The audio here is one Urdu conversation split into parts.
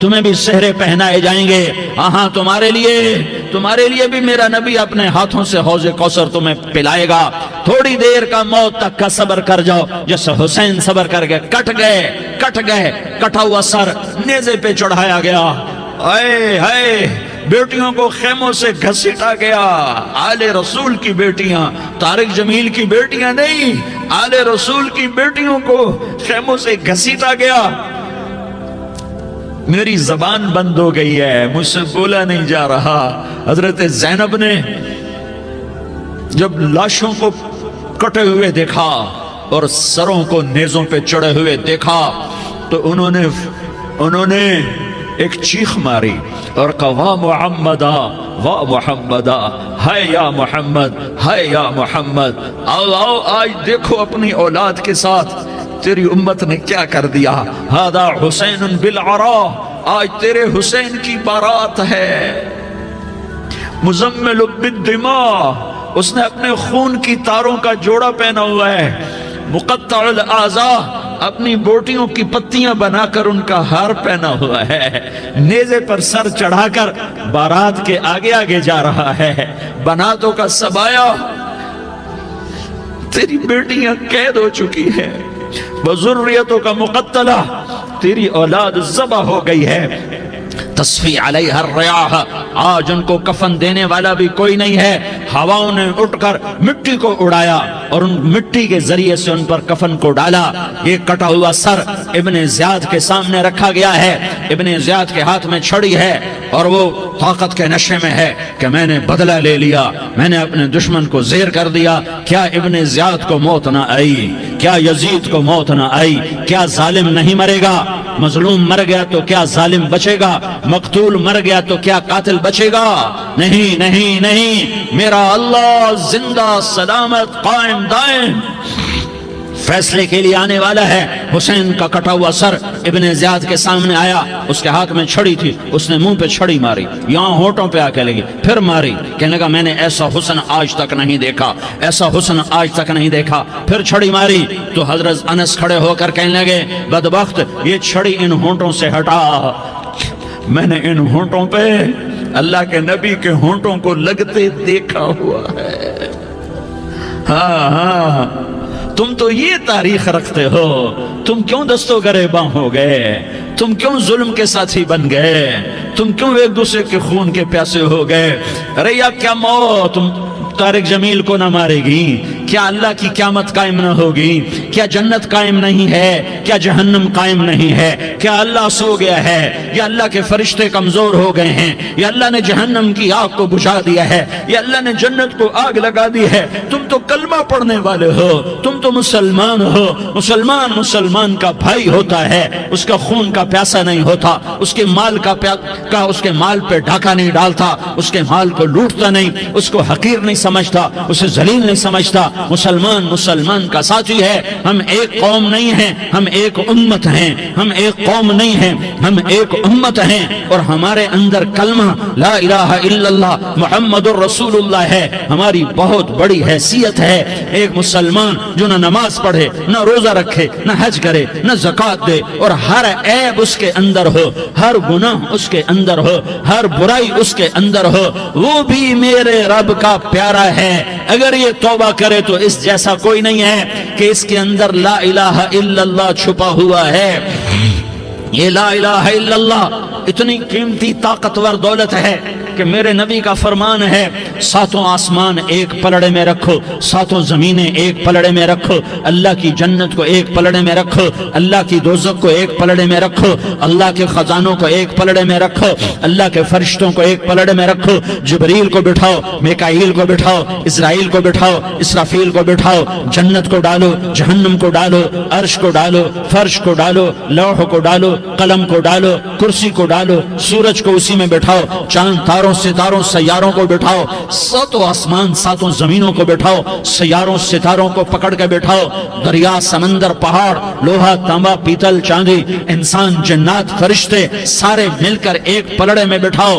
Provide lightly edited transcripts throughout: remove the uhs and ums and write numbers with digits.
تمہیں بھی سہرے پہنائے جائیں گے. ہاں تمہارے لیے بھی میرا نبی اپنے ہاتھوں سے حوض کوثر تمہیں پلائے گا. تھوڑی دیر کا موت تک کا صبر کر جاؤ. جیسے حسین صبر کر گئے, کٹ گئے, کٹا ہوا سر نیزے پہ چڑھایا گیا. اے بیٹیوں کو خیموں سے گھسیٹا گیا. آل رسول کی بیٹیاں, طارق جمیل کی بیٹیاں نہیں, آل رسول کی بیٹیوں کو خیموں سے گھسیٹا گیا. میری زبان بند ہو گئی ہے, مجھ سے بولا نہیں جا رہا. حضرت زینب نے جب لاشوں کو کٹے ہوئے دیکھا اور سروں کو نیزوں پہ چڑھے ہوئے دیکھا تو انہوں نے ایک چیخ ماری اور کہا واہ محمدہ, واہ محمدہ, ہائے یا محمد, ہائے یا محمد. آؤ آج دیکھو اپنی اولاد کے ساتھ تیری امت نے کیا کر دیا. ہذا حسین بالعراء, آج تیرے حسین کی بارات ہے. مزمل بالدماء, اس نے اپنے خون کی تاروں کا جوڑا پہنا ہوا ہے. مقطع الاعضاء, اپنی بوٹیوں کی پتیاں بنا کر ان کا ہار پہنا ہوا ہے. نیزے پر سر چڑھا کر بارات کے آگے آگے جا رہا ہے. بناتوں کا سبایا, تیری بیٹیاں قید ہو چکی ہے. بذریتوں کا مقتلہ, تیری اولاد ذبح ہو گئی ہے. تصفی علیہ الریاح, آج ان کو کفن دینے والا بھی کوئی نہیں ہے. ہواؤں نے اٹھ کر مٹی کو اڑایا اور ان مٹی کے ذریعے سے ان پر کفن کو ڈالا. یہ کٹا ہوا سر ابن زیاد کے سامنے رکھا گیا ہے. ابن زیاد کے ہاتھ میں چھڑی ہے اور وہ طاقت کے نشے میں ہے کہ میں نے بدلہ لے لیا, میں نے اپنے دشمن کو زیر کر دیا. کیا ابن زیاد کو موت نہ آئی؟ کیا یزید کو موت نہ آئی؟ کیا ظالم نہیں مرے گا؟ مظلوم مر گیا تو کیا ظالم بچے گا؟ مقتول مر گیا تو کیا قاتل بچے گا؟ نہیں نہیں نہیں, میرا اللہ زندہ سلامت قائم دائم فیصلے کے لیے آنے والا ہے. حسین کا کٹا ہوا سر ابن زیاد کے سامنے آیا, اس کے ہاتھ میں چھڑی تھی. اس نے منہ پہ چھڑی ماری, یہاں ہونٹوں پہ آ کے لگی, پھر ماری. کہنے لگا میں نے ایسا حسن آج تک نہیں دیکھا, ایسا حسن آج تک نہیں دیکھا. پھر چھڑی ماری تو حضرت انس کھڑے ہو کر کہنے لگے بدبخت, یہ چھڑی ان ہونٹوں سے ہٹا. میں نے ان ہونٹوں پہ اللہ کے نبی کے ہونٹوں کو لگتے دیکھا ہوا ہے. ہاں, تم تو یہ تاریخ رکھتے ہو. تم کیوں دستوں گریباں ہو گئے؟ تم کیوں ظلم کے ساتھی بن گئے؟ تم کیوں ایک دوسرے کے خون کے پیاسے ہو گئے؟ ارے یا کیا موت طارق جمیل کو نہ مارے گی؟ کیا اللہ کی قیامت قائم نہ ہوگی؟ کیا جنت قائم نہیں ہے؟ کیا جہنم قائم نہیں ہے؟ کیا اللہ سو گیا ہے؟ یا اللہ کے فرشتے کمزور ہو گئے ہیں؟ یا اللہ نے جہنم کی آگ کو بجھا دیا ہے؟ یا اللہ نے جنت کو آگ لگا دی ہے؟ تم تو کلمہ پڑھنے والے ہو, تم تو مسلمان ہو. مسلمان کا بھائی ہوتا ہے, اس کا خون کا پیاسا نہیں ہوتا, اس کے مال اس کے مال پہ ڈاکہ نہیں ڈالتا, اس کے مال کو لوٹتا نہیں, اس کو حقیر نہیں سمجھتا, اسے ذلیل نہیں سمجھتا. مسلمان کا ساتھی ہے. ہم ایک قوم نہیں ہیں, ہم ایک امت ہیں. ہم ایک قوم نہیں ہیں, ہم ایک امت ہیں. اور ہمارے اندر کلمہ لا الہ الا اللہ محمد الرسول اللہ ہے. ہماری بہت بڑی حیثیت ہے. ایک مسلمان جو نہ نماز پڑھے, نہ روزہ رکھے, نہ حج کرے, نہ زکوٰۃ دے, اور ہر عیب اس کے اندر ہو, ہر گناہ اس کے اندر ہو, ہر برائی اس کے اندر ہو, وہ بھی میرے رب کا پیارا ہے. اگر یہ توبہ کرے تو اس جیسا کوئی نہیں ہے کہ اس کے اندر لا الہ الا اللہ چھپا ہوا ہے. یہ لا الہ الا اللہ اتنی قیمتی طاقتور دولت ہے کہ میرے نبی کا فرمان ہے, ساتوں آسمان ایک پلڑے میں رکھو, ساتوں زمینیں ایک پلڑے میں رکھو, اللہ کی جنت کو ایک پلڑے میں رکھو, اللہ کی دوزخ کو ایک پلڑے میں رکھو, اللہ کے خزانوں کو ایک پلڑے میں رکھو, اللہ کے فرشتوں کو ایک پلڑے میں رکھو. جبریل کو بٹھاؤ, میکائیل کو بٹھاؤ, اسرائیل کو بٹھاؤ, اسرافیل کو بٹھاؤ. جنت کو ڈالو, جہنم کو ڈالو, عرش کو ڈالو, فرش کو ڈالو, لوح کو ڈالو, قلم کو ڈالو, کرسی کو ڈالو, سورج کو اسی میں بٹھاؤ, چاند تاروں ستاروں سیاروں کو بٹھاؤ, ساتوں آسمان ساتوں زمینوں کو بٹھاؤ, سیاروں ستاروں کو پکڑ کے بٹھاؤ, دریا سمندر پہاڑ لوہا تانبا پیتل چاندی انسان جنات فرشتے سارے مل کر ایک پلڑے میں بٹھاؤ.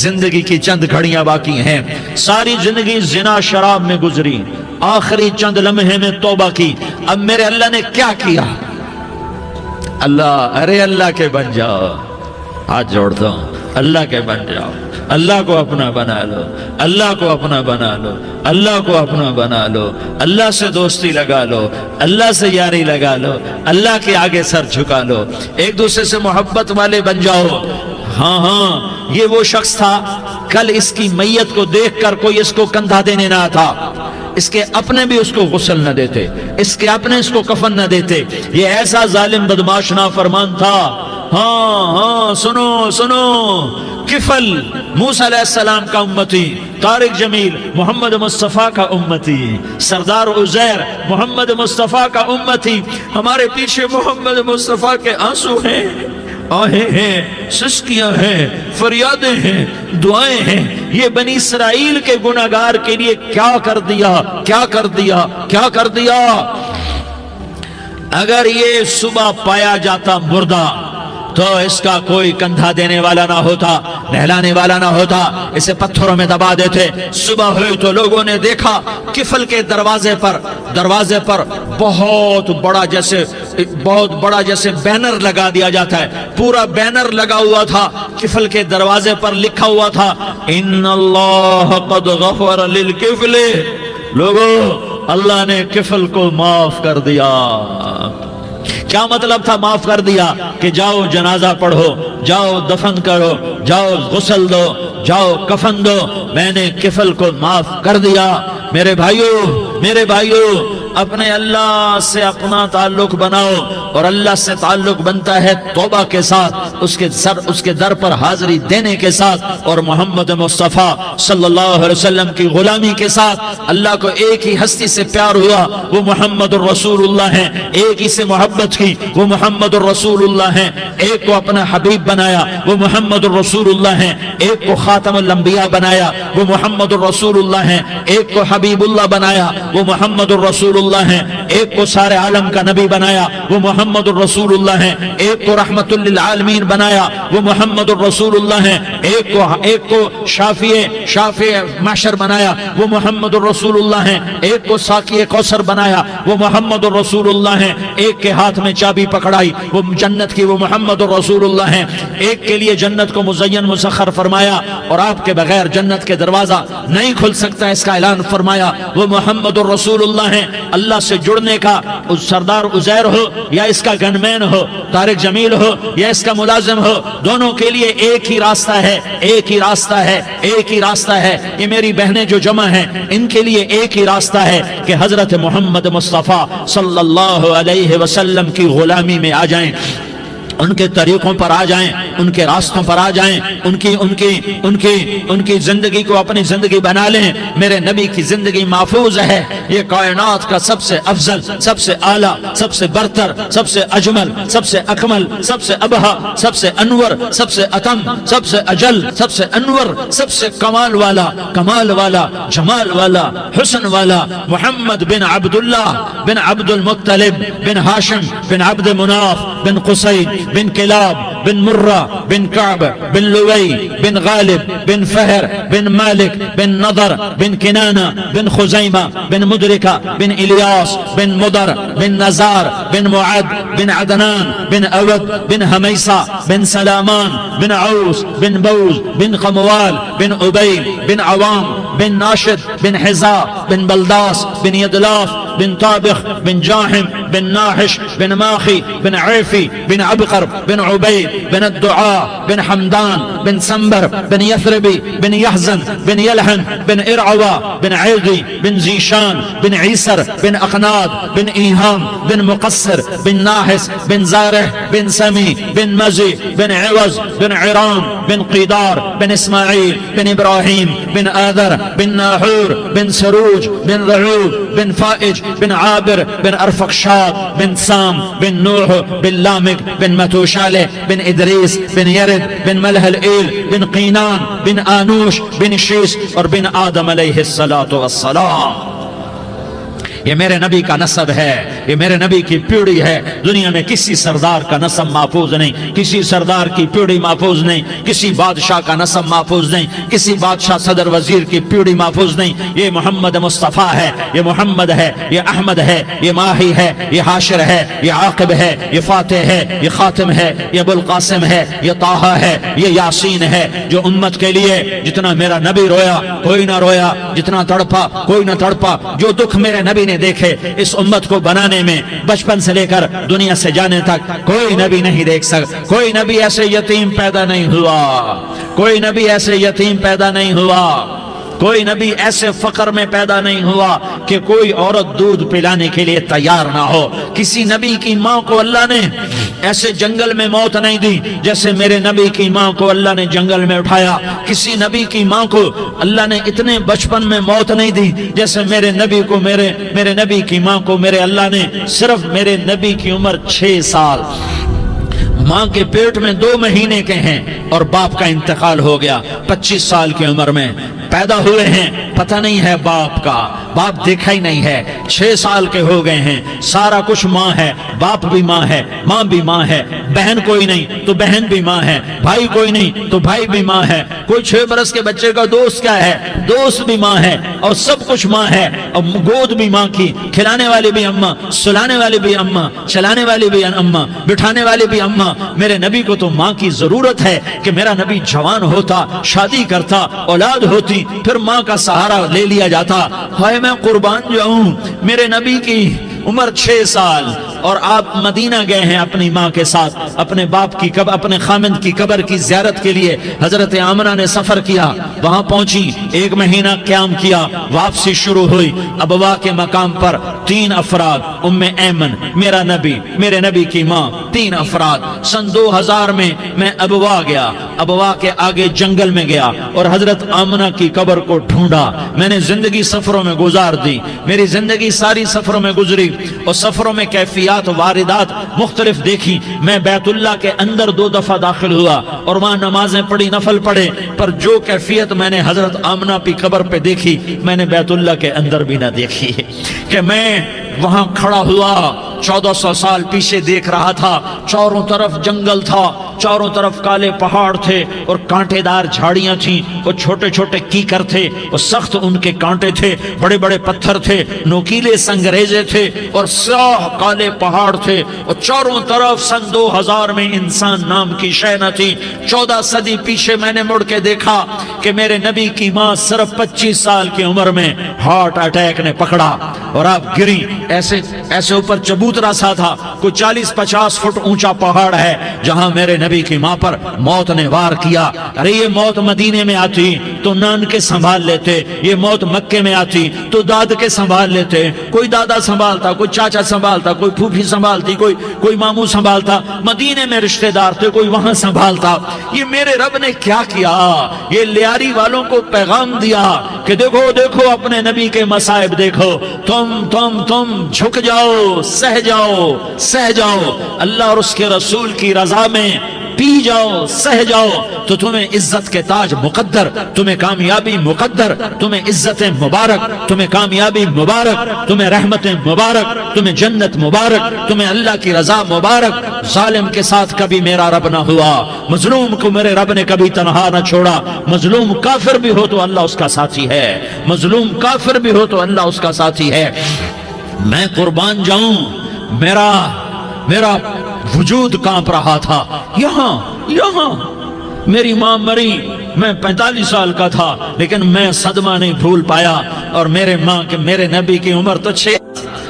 زندگی کی چند گھڑیاں باقی ہیں، ساری زندگی زنا شراب میں گزری، آخری چند لمحے میں توبہ کی، اب میرے اللہ نے کیا کیا؟ اللہ، ارے اللہ کے بن جاؤ، ہاتھ جوڑتا ہوں، اللہ کے بن جاؤ، اللہ کو اپنا بنا لو، اللہ کو اپنا بنا لو، اللہ کو اپنا بنا لو، اللہ سے دوستی لگا لو، اللہ سے یاری لگا لو، اللہ کے آگے سر جھکا لو، ایک دوسرے سے محبت والے بن جاؤ۔ ہاں ہاں، یہ وہ شخص تھا، کل اس کی میت کو دیکھ کر کوئی اس کو کندھا دینے نہ تھا، اس کے اپنے بھی اس کو غسل نہ دیتے، اس کے اپنے اس کو کفن نہ دیتے، یہ ایسا ظالم بدماش نافرمان تھا۔ ہاں ہاں، سنو سنو، کفل موسیٰ علیہ السلام کا امتی، طارق جمیل محمد مصطفیٰ کا امتی، سردار عزیر محمد مصطفیٰ کا امتی، ہمارے پیچھے محمد مصطفیٰ کے آنسو ہیں، آہیں ہیں، سسکیاں ہیں، فریادیں ہیں، دعائیں ہیں، یہ بنی اسرائیل کے گناہگار کے لیے کیا کر دیا، کیا کر دیا، کیا کر دیا۔ اگر یہ صبح پایا جاتا مردہ تو اس کا کوئی کندھا دینے والا نہ ہوتا، نہلانے والا نہ ہوتا، اسے پتھروں میں دبا دیتے۔ صبح ہوئی تو لوگوں نے دیکھا کفل کے دروازے پر بہت بڑا جیسے بینر لگا دیا جاتا ہے، پورا بینر لگا ہوا تھا، کفل کے دروازے پر لکھا ہوا تھا ان اللہ قد غفر للکفل، لوگوں اللہ نے کفل کو معاف کر دیا۔ کیا مطلب تھا معاف کر دیا؟ کہ جاؤ جنازہ پڑھو، جاؤ دفن کرو، جاؤ غسل دو، جاؤ کفن دو، میں نے کفل کو معاف کر دیا۔ میرے بھائیو، اپنے اللہ سے اپنا تعلق بناؤ، اور اللہ سے تعلق بنتا ہے توبہ کے ساتھ، اس کے در پر حاضری دینے کے ساتھ، اور محمد مصطفیٰ صلی اللہ علیہ وسلم کی غلامی کے ساتھ۔ اللہ کو ایک ہی ہستی سے پیار ہوا، وہ محمد الرسول اللہ ہیں، ایک ہی سے محبت کی، وہ محمد الرسول اللہ ہیں، ایک کو اپنا حبیب بنایا، وہ محمد الرسول اللہ ہیں، ایک کو خاتم الانبیاء بنایا، وہ محمد الرسول اللہ ہیں، ایک کو حبیب اللہ بنایا، وہ محمد الرسول اللہ ہیں، ایک کو سارے عالم کا نبی بنایا، وہ محمد الرسول اللہ ہیں، ایک کو رحمت للعالمین بنایا، وہ محمد الرسول اللہ ہیں، ایک کو شافع محشر بنایا، وہ محمد الرسول اللہ ہیں، ایک کو ساقی کوثر بنایا، وہ محمد الرسول اللہ ہیں، ایک کے ہاتھ میں چابی پکڑائی، وہ جنت کی، وہ محمد الرسول اللہ ہیں، ایک کے لیے جنت کو مزین مسخر فرمایا، اور آپ کے بغیر جنت کے دروازہ نہیں کھل سکتا، اس کا اعلان فرمایا، وہ محمد الرسول اللہ ہیں۔ اللہ سے جڑنے کا سردار عزیر ہو یا اس کا گنمین ہو، طارق جمیل ہو یا اس کا ملازم ہو، دونوں کے لیے ایک ہی راستہ ہے، ایک ہی راستہ ہے، ایک ہی راستہ ہے۔ یہ میری بہنیں جو جمع ہیں، ان کے لیے ایک ہی راستہ ہے کہ حضرت محمد مصطفیٰ صلی اللہ علیہ وسلم کی غلامی میں آ جائیں، ان کے طریقوں پر آ جائیں، ان کے راستوں پر آ جائیں، ان کی زندگی کو اپنی زندگی بنا لیں۔ میرے نبی کی زندگی محفوظ ہے، یہ کائنات کا سب سے افضل، سب سے اعلیٰ، سب سے برتر، سب سے اجمل، سب سے اکمل، سب سے ابہا، سب سے انور، سب سے اتم، سب سے اجل، سب سے انور، سب سے کمال والا، جمال والا، حسن والا، محمد بن عبداللہ بن عبد المطلب بن ہاشم بن عبد مناف بن قصی بن کلاب بن مرہ بن کعب بن لوی بن غالب بن فہر بن مالک بن نضر بن کنانہ بن خزیمہ بن مدرکہ بن الیاس بن مدر بن نزار بن معد بن عدنان بن اود بن حمیسہ بن سلامان بن عوس بن بوز بن قموال بن عبیل بن عوام بن ناشد بن حزا بن بلداس بن یدلاف بن طابخ بن جاحم بن ناحش بن ماخی بن عیفی بن عبقر بن عبید بن الدعاء بن حمدان بن سنبر بن یثربی بن یحزن بن یلحن بن ارعوا بن عیدی بن زیشان بن عیسر بن اقناد بن ایہام بن مقصر بن ناحس بن زارح بن سمی بن مزی بن عوض بن عرام بن قیدار بن اسماعیل بن ابراہیم بن آذر بن ناحور بن سروج بن رعوب بن فائج بن عابر بن ارفقشاد بن سام بن نوح بن لامک بن متوشالہ بن ادریس بن یرد بن ملح الایل بن قینان بن آنوش بن شیس اور بن آدم علیہ السلام۔ یہ میرے نبی کا نسب ہے، یہ میرے نبی کی پیڑھی ہے. دنیا میں کسی سردار کا نسب محفوظ نہیں, کسی سردار کی پیڑھی محفوظ نہیں, کسی بادشاہ کا نسب محفوظ نہیں, کسی بادشاہ صدر وزیر کی پیڑھی محفوظ نہیں. یہ محمد مصطفیٰ ہے, یہ محمد ہے, یہ احمد ہے, یہ ماہی ہے, یہ حاشر ہے, یہ عاقب ہے, یہ فاتح ہے, یہ خاتم ہے, یہ ابو القاسم ہے, یہ طٰہٰ ہے, یہ یاسین ہے. جو امت کے لیے جتنا میرا نبی رویا کوئی نہ رویا, جتنا تڑپا کوئی نہ تڑپا, جو دکھ میرے نبی نے دیکھے اس امت کو بنانے میں بچپن سے لے کر دنیا سے جانے تک کوئی نبی نہیں دیکھ سکتا. کوئی نبی ایسے یتیم پیدا نہیں ہوا, کوئی نبی ایسے یتیم پیدا نہیں ہوا, کوئی نبی ایسے فقر میں پیدا نہیں ہوا کہ کوئی عورت دودھ پلانے کے لیے تیار نہ ہو. کسی نبی کی ماں کو اللہ نے ایسے جنگل میں موت نہیں دی جیسے میرے نبی کی ماں کو اللہ نے جنگل میں اٹھایا. کسی نبی کی ماں کو اللہ نے اتنے بچپن میں موت نہیں دی جیسے میرے نبی کو, میرے نبی کی ماں کو میرے اللہ نے صرف میرے نبی کی عمر 6 سال, ماں کے پیٹ میں 2 مہینے کے ہیں اور باپ کا انتقال ہو گیا 25 سال کی عمر میں. پیدا ہوئے ہیں, پتہ نہیں ہے باپ کا, باپ دیکھا ہی نہیں ہے. 6 سال کے ہو گئے ہیں, سارا کچھ ماں ہے, باپ بھی ماں ہے, ماں بھی ماں ہے, بہن کوئی نہیں تو بہن بھی ماں ہے, بھائی کوئی نہیں تو بھائی بھی ماں ہے, کوئی 6 برس کے بچے کا دوست کیا ہے, دوست بھی ماں ہے, اور سب کچھ ماں ہے. اور گود بھی ماں کی, کھلانے والی بھی اماں, سلانے والی بھی اماں, چلانے والی بھی اماں, بٹھانے والی بھی اماں. میرے نبی کو تو ماں کی ضرورت ہے کہ میرا نبی جوان ہوتا, شادی کرتا, اولاد ہوتی, پھر ماں کا سہارا لے لیا جاتا. ہائے میں قربان جاؤں, میرے نبی کی عمر 6 سال اور آپ مدینہ گئے ہیں اپنی ماں کے ساتھ, اپنے باپ کی اپنے خامند کی قبر کی زیارت کے لیے حضرت آمنہ نے سفر کیا, وہاں پہنچی, 1 مہینہ قیام کیا, واپسی شروع ہوئی. ابوا کے مقام پر 3 افراد, ام ایمن, میرا نبی, میرے نبی کی ماں, 3 افراد. سن 2000 میں ابوا گیا, ابوا کے آگے جنگل میں گیا اور حضرت آمنہ کی قبر کو ڈھونڈا. میں نے زندگی سفروں میں گزار دی, میری زندگی ساری سفروں میں گزری اور سفروں میں کیفیات واردات مختلف دیکھی. میں بیت اللہ کے اندر 2 دفعہ داخل ہوا اور وہاں نمازیں پڑھی, نفل پڑھے, پر جو کیفیت میں نے حضرت آمنہ کی قبر پہ دیکھی میں نے بیت اللہ کے اندر بھی نہ دیکھی. کہ میں وہاں کھڑا ہوا 1400 سال پیچھے دیکھ رہا تھا, چاروں طرف جنگل تھا, چاروں طرف کالے پہاڑ تھے اور کانٹے دار جھاڑیاں تھیں, وہ چھوٹے چھوٹے کیکر تھے, وہ سخت ان کے کانٹے تھے, بڑے بڑے پتھر تھے, نوکیلے سنگریزے تھے اور سیاہ کالے پہاڑ تھے, اور چاروں طرف سن 2000 میں انسان نام کی شے نہ تھی. 14 صدی پیچھے میں نے مڑ کے دیکھا کہ میرے نبی کی ماں صرف 25 سال کی عمر میں ہارٹ اٹیک نے پکڑا اور آپ گری. ایسے اوپر چبوترا سا تھا, کوئی 40-50 فٹ اونچا پہاڑ ہے جہاں میرے نبی کی ماں پر موت نے وار کیا. ارے یہ موت مدینے میں آتی تو نان کے سنبھال لیتے, یہ موت مکے میں آتی تو داد کے سنبھال لیتے, کوئی دادا سنبھالتا, کوئی چاچا سنبھالتا, کوئی پھوپھی سنبھالتی, کوئی ماموں سنبھالتا. مدینے میں رشتہ دار تھے, کوئی وہاں سنبھالتا. یہ میرے رب نے کیا کیا, یہ لیاری والوں کو پیغام دیا کہ دیکھو دیکھو اپنے نبی کے مصائب دیکھو, تم جھک جاؤ, سہ جاؤ, اللہ اور اس کے رسول کی رضا میں پی جاؤ, سہ جاؤ, تو تمہیں عزت کے تاج مقدر, تمہیں کامیابی مقدر, تمہیں عزت مبارک, تمہیں کامیابی مبارک, تمہیں رحمت مبارک, تمہیں جنت مبارک, تمہیں اللہ کی رضا مبارک. ظالم کے ساتھ کبھی میرا رب نہ ہوا, مظلوم کو میرے رب نے کبھی تنہا نہ چھوڑا. مظلوم کافر بھی ہو تو اللہ اس کا ساتھی ہے, مظلوم کافر بھی ہو تو اللہ اس کا ساتھی ہے. میں قربان جاؤں, میرا وجود کانپ رہا تھا. یہاں میری ماں مری, میں 45 سال کا تھا, لیکن میں صدمہ نہیں بھول پایا. اور میرے نبی کی عمر تو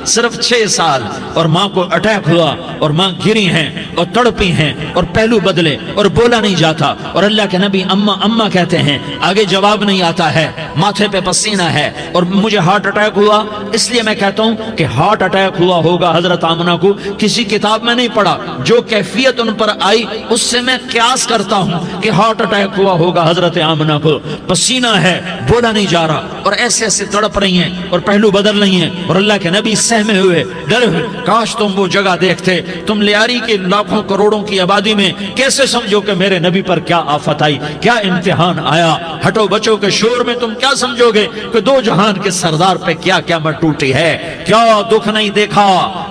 صرف 6 سال, اور ماں کو اٹیک ہوا اور ماں گری ہیں اور تڑپی ہیں اور پہلو بدلے اور بولا نہیں جاتا, اور اللہ کے نبی اماں کہتے ہیں, آگے جواب نہیں آتا ہے, ماتھے پہ پسینہ ہے, اور مجھے ہارٹ اٹیک ہوا. اس لیے میں کہتا ہوں کہ ہارٹ اٹیک ہوا ہوگا حضرت آمنہ کو, کسی کتاب میں نہیں پڑھا, جو کیفیت ان پر آئی اس سے میں قیاس کرتا ہوں کہ ہارٹ اٹیک ہوا ہوگا حضرت آمنہ کو. پسینہ ہے, بولا نہیں جا رہا, اور ایسے تڑپ رہی ہیں اور پہلو بدل رہی ہیں, اور اللہ کے نبی سہمے ہوئے, ڈرے ہوئے. کاش تم وہ جگہ دیکھتے, تم لیاری کے لاکھوں کروڑوں کی آبادی میں کیسے سمجھو کہ میرے نبی پر کیا آفت آئی, کیا امتحان آیا. ہٹو بچوں کے شور میں تم کیا سمجھو گے کہ 2 جہان کے سردار پہ کیا قیامت ٹوٹی ہے, کیا دکھ نہیں دیکھا,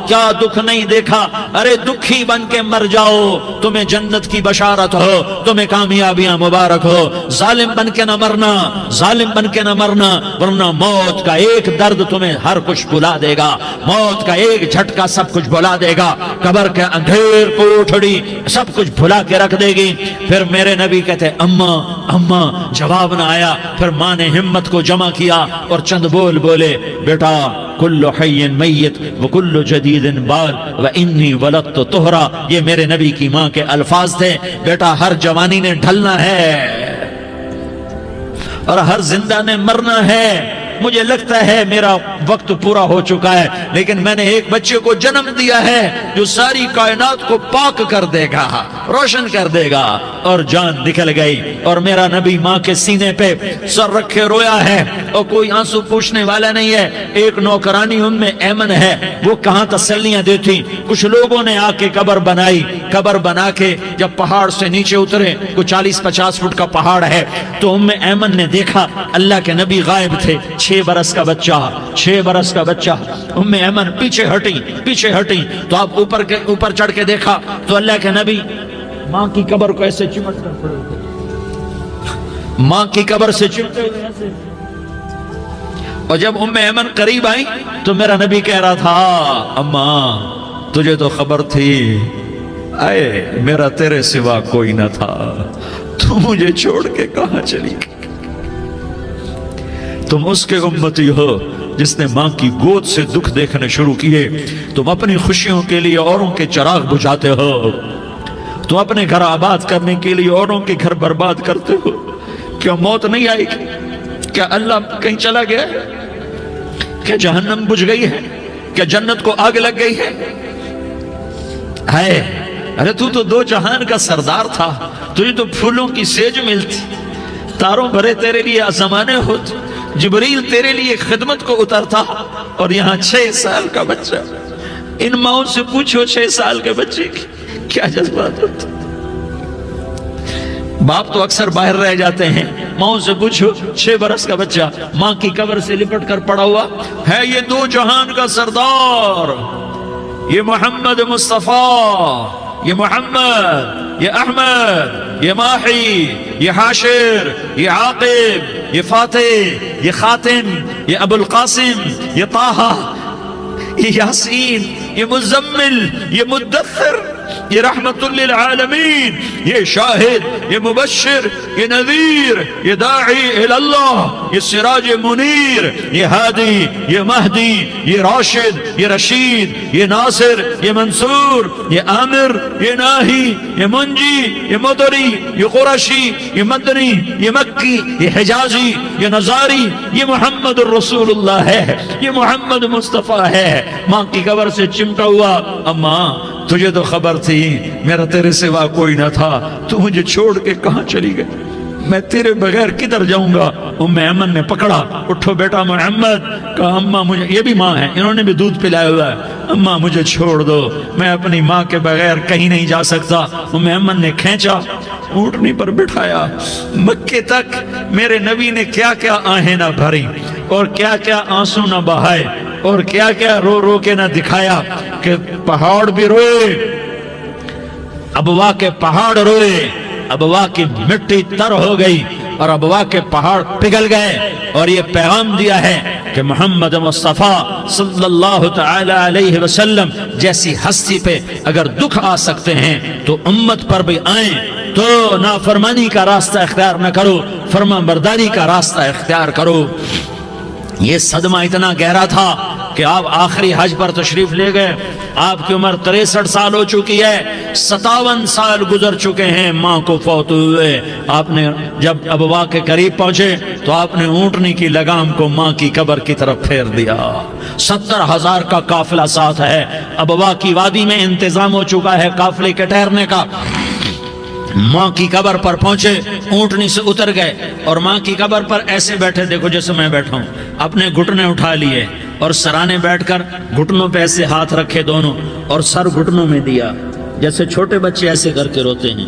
کیا دکھ نہیں دیکھا؟ ارے دکھی بن کے مر جاؤ، تمہیں جنت کی بشارت ہو، تمہیں کامیابیاں مبارک ہو۔ ظالم بن کے نہ مرنا، ظالم بن کے نہ مرنا، ورنہ موت کا ایک درد تمہیں ہر کچھ بھلا دے گا، موت کا ایک جھٹکا سب کچھ بھلا دے گا، قبر کے اندھیر کوٹھڑی سب کچھ بھلا کے رکھ دے گی۔ پھر میرے نبی کہتے اماں اماں، جواب نہ آیا۔ پھر ماں نے ہمت کو جمع کیا اور چند بول بولے، بیٹا کل حی میت وکل جدید بال وانی ولدت طہرا، یہ میرے نبی کی ماں کے الفاظ تھے۔ بیٹا ہر جوانی نے ڈھلنا ہے اور ہر زندہ نے مرنا ہے۔ مجھے لگتا ہے میرا وقت پورا ہو چکا ہے، لیکن میں نے ایک بچے کو جنم دیا ہے جو ساری کائنات کو پاک کر دے گا، روشن کر دے گا۔ اور جان نکل گئی، اور میرا نبی ماں کے سینے پہ سر رکھے رویا ہے، اور کوئی آنسو پوچھنے والا نہیں ہے۔ ایک نوکرانی ام ایمن ہے، وہ کہاں تسلیاں دیتی۔ کچھ لوگوں نے آ کے قبر بنائی، قبر بنا کے جب پہاڑ سے نیچے اترے، کوئی 40-50 فٹ کا پہاڑ ہے، تو ام ایمن نے دیکھا اللہ کے نبی غائب تھے، 6 برس کا بچہ، 6 برس کا بچہ۔ ام ایمن پیچھے ہٹی تو آپ اوپر چڑھ کے دیکھا تو اللہ کے نبی ماں کی قبر کو ایسے چمٹ کر پڑے ہوئے، ماں کی قبر سے چمٹے ہوئے ایسے۔ اور جب ام ایمن قریب آئی تو میرا نبی کہہ رہا تھا اماں تجھے تو خبر تھی، اے میرا تیرے سوا کوئی نہ تھا، تو مجھے چھوڑ کے کہاں چلی گئی؟ تم اس کے امتی ہو جس نے ماں کی گود سے دکھ دیکھنے شروع کیے۔ تم اپنی خوشیوں کے لیے اوروں کے چراغ بجھاتے ہو، تم اپنے گھر آباد کرنے کے لیے اوروں کے گھر برباد کرتے ہو۔ کیا موت نہیں آئے گی؟ کیا اللہ کہیں چلا گیا ہے؟ کیا جہنم بجھ گئی ہے؟ کیا جنت کو آگ لگ گئی ہے؟ ارے تو 2 جہان کا سردار تھا، تجھے تو پھولوں کی سیج ملتی، تاروں بھرے تیرے لیے آسمانے ہوتے، جبریل تیرے لیے خدمت کو اترتا، اور یہاں 6 سال کا بچہ۔ ان ماؤں سے پوچھو 6 سال کے بچے کی کیا جذبات ہوتے۔ باپ تو اکثر باہر رہ جاتے ہیں، ماؤں سے پوچھو 6 برس کا بچہ ماں کی قبر سے لپٹ کر پڑا ہوا ہے۔ یہ 2 جہان کا سردار، یہ محمد مصطفیٰ، یہ محمد، یہ احمد، یہ ماحی، یہ حاشر، یہ عاقب، یہ فاتح، یہ خاتم، یہ ابو القاسم، یہ طٰہٰ، یہ یاسین، یہ مزمل، یہ مدثر، یہ رحمت للعالمین، یہ شاہد، یہ مبشر، یہ نذیر، یہ داعی اللہ، یہ سراج منیر، یہ ہادی، یہ مہدی، یہ راشد، یہ رشید، یہ ناصر، یہ منصور، یہ عامر، یہ ناہی، یہ منجی، یہ مدری، یہ قرشی، یہ مدنی، یہ مکی، یہ حجازی، یہ نظاری، یہ محمد الرسول اللہ ہے، یہ محمد مصطفیٰ ہے۔ ماں کی قبر سے چمٹا ہوا، اماں تجھے تو خبر تھی میرا تیرے سوا کوئی نہ تھا، تو مجھے چھوڑ کے کہاں چلی گئی؟ میں تیرے بغیر کدھر جاؤں گا؟ ام ایمن نے پکڑا، اٹھو بیٹا محمد، کہا اماں مجھے، یہ بھی ماں ہے، انہوں نے بھی دودھ پلایا ہوا ہے، اماں مجھے چھوڑ دو، میں اپنی ماں کے بغیر کہیں نہیں جا سکتا۔ ام ایمن نے کھینچا، اونٹنی پر بٹھایا، مکے تک میرے نبی نے کیا کیا آہیں نہ بھری، اور کیا کیا آنسو نہ بہائے، اور کیا کیا رو رو کے نہ دکھایا کہ پہاڑ بھی روئے، ابوا کے پہاڑ روئے، ابوا کی مٹی تر ہو گئی اور ابوا کے پہاڑ پگھل گئے، اور یہ پیغام دیا ہے کہ محمد مصطفیٰ صلی اللہ تعالی علیہ وسلم جیسی ہستی پہ اگر دکھ آ سکتے ہیں تو امت پر بھی آئیں، تو نافرمانی کا راستہ اختیار نہ کرو، فرما برداری کا راستہ اختیار کرو۔ یہ صدمہ اتنا گہرا تھا کہ آپ آخری حج پر تشریف لے گئے، آپ کی عمر 63 سال ہو چکی ہے، 57 سال گزر چکے ہیں ماں کو فوت ہوئے۔ آپ نے جب ابوا کے قریب پہنچے تو آپ نے اونٹنی کی لگام کو ماں کی قبر کی طرف پھیر دیا۔ 70,000 کا قافلہ ساتھ ہے، ابوا کی وادی میں انتظام ہو چکا ہے قافلے کے ٹھہرنے کا۔ ماں کی قبر پر پہنچے، اونٹنی سے اتر گئے اور ماں کی قبر پر ایسے بیٹھے، دیکھو جیسے میں بیٹھا ہوں، اپنے گھٹنے اٹھا لیے اور سرانے بیٹھ کر گھٹنوں پہ ایسے ہاتھ رکھے دونوں، اور سر گھٹنوں میں دیا، جیسے چھوٹے بچے ایسے کر کے روتے ہیں۔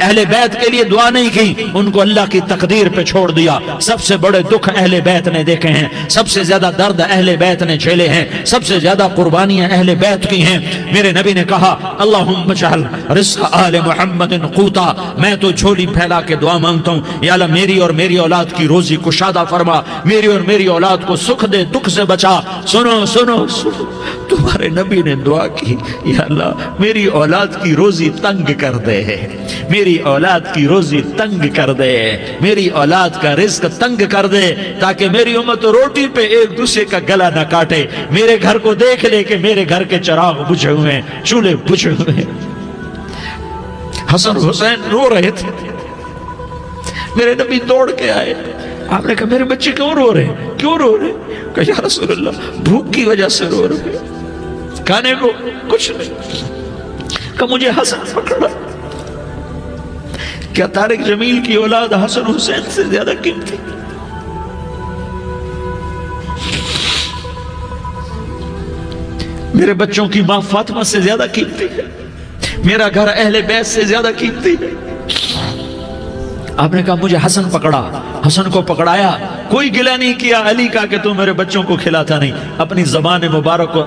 اہل بیت کے لیے دعا نہیں کی, ان کو اللہ کی تقدیر پہ چھوڑ دیا. سب سے بڑے دکھ اہل بیت نے دیکھے ہیں, سب سے زیادہ درد اہل بیت نے جھیلے ہیں, سب سے زیادہ قربانیاں اہل بیت کی ہیں. میرے نبی نے کہا اللہم اجعل رزق آل محمد قوتا, میں تو جھولی پھیلا کے دعا مانگتا ہوں, یا اللہ میری اور میری اولاد کی روزی کشادہ فرما, میری اور میری اولاد کو سکھ دے, دکھ سے بچا. سنو سنو سنو, تمہارے نبی نے دعا کی, یا اللہ میری اولاد کی روزی تنگ کر دے, میری اولاد کی روزی تنگ کر دے, میری اولاد کا رزق تنگ کر دے, تاکہ میری امت روٹی پہ ایک دوسرے کا گلا نہ کاٹے, میرے گھر کو دیکھ لے کہ میرے گھر کے چراغ بجھے ہوئے ہیں, چولہے بجھے ہوئے ہیں. حسن حسین رو رہے تھے, میرے نبی دوڑ کے آئے. آپ نے کہا میرے بچے کیوں رو رہے ہیں, کیوں رو رہے ہیں؟ کہا یا رسول اللہ بھوک کی وجہ سے رو رہے ہیں, کھانے کو کچھ نہیں. کہا مجھے حسن پکڑا. کیا طارق جمیل کی اولاد حسن حسین سے زیادہ قیمتی؟ میرے بچوں کی ماں فاطمہ سے زیادہ قیمتی ہے, میرا گھر اہل بیت سے زیادہ قیمتی ہے. آپ نے کہا مجھے حسن پکڑا, حسن کو پکڑایا, کوئی گلہ نہیں کیا علی کا کہ تم میرے بچوں کو کھلاتا نہیں, اپنی زبان مبارک کو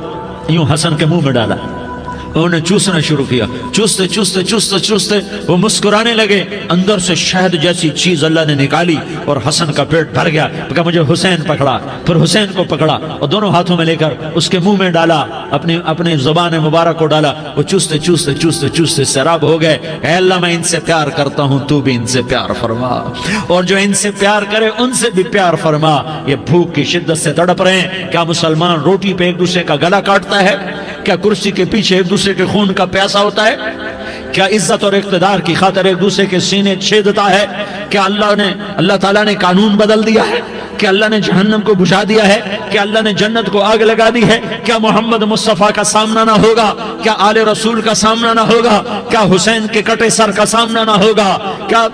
یوں حسن کے منہ میں ڈالا, انہوں نے چوسنا شروع کیا. چوستے چوستے چوستے چوستے وہ مسکرانے لگے, اندر سے شہد جیسی چیز اللہ نے نکالی اور حسن کا پیٹ بھر گیا. کہا مجھے حسین پکڑا, پھر حسین کو پکڑا اور دونوں ہاتھوں میں لے کر اس کے منہ میں ڈالا, اپنی زبان مبارک کو ڈالا. وہ چوستے چوستے چوستے چوستے سیراب ہو گئے. اے اللہ میں ان سے پیار کرتا ہوں, تو بھی ان سے پیار فرما, اور جو ان سے پیار کرے ان سے بھی پیار فرما. یہ بھوک کی شدت سے تڑپ رہے ہیں. کیا مسلمان روٹی پہ ایک دوسرے کا گلا کاٹتا ہے؟ کیا کرسی کے پیچھے ایک دوسرے کے خون کا پیاسا ہوتا ہے؟ کیا عزت اور اقتدار کی خاطر ایک دوسرے کے سینے چھیدتا ہے؟ کیا اللہ تعالیٰ نے قانون بدل دیا ہے؟ کیا اللہ نے جہنم کو بجھا دیا ہے؟ کیا اللہ نے جنت کو آگ لگا دی ہے؟ کیا محمد مصطفیٰ کا سامنا نہ ہوگا؟ کیا آل رسول کا سامنا نہ ہوگا؟ کیا حسین کے کٹے سر کا سامنا نہ ہوگا؟ کیا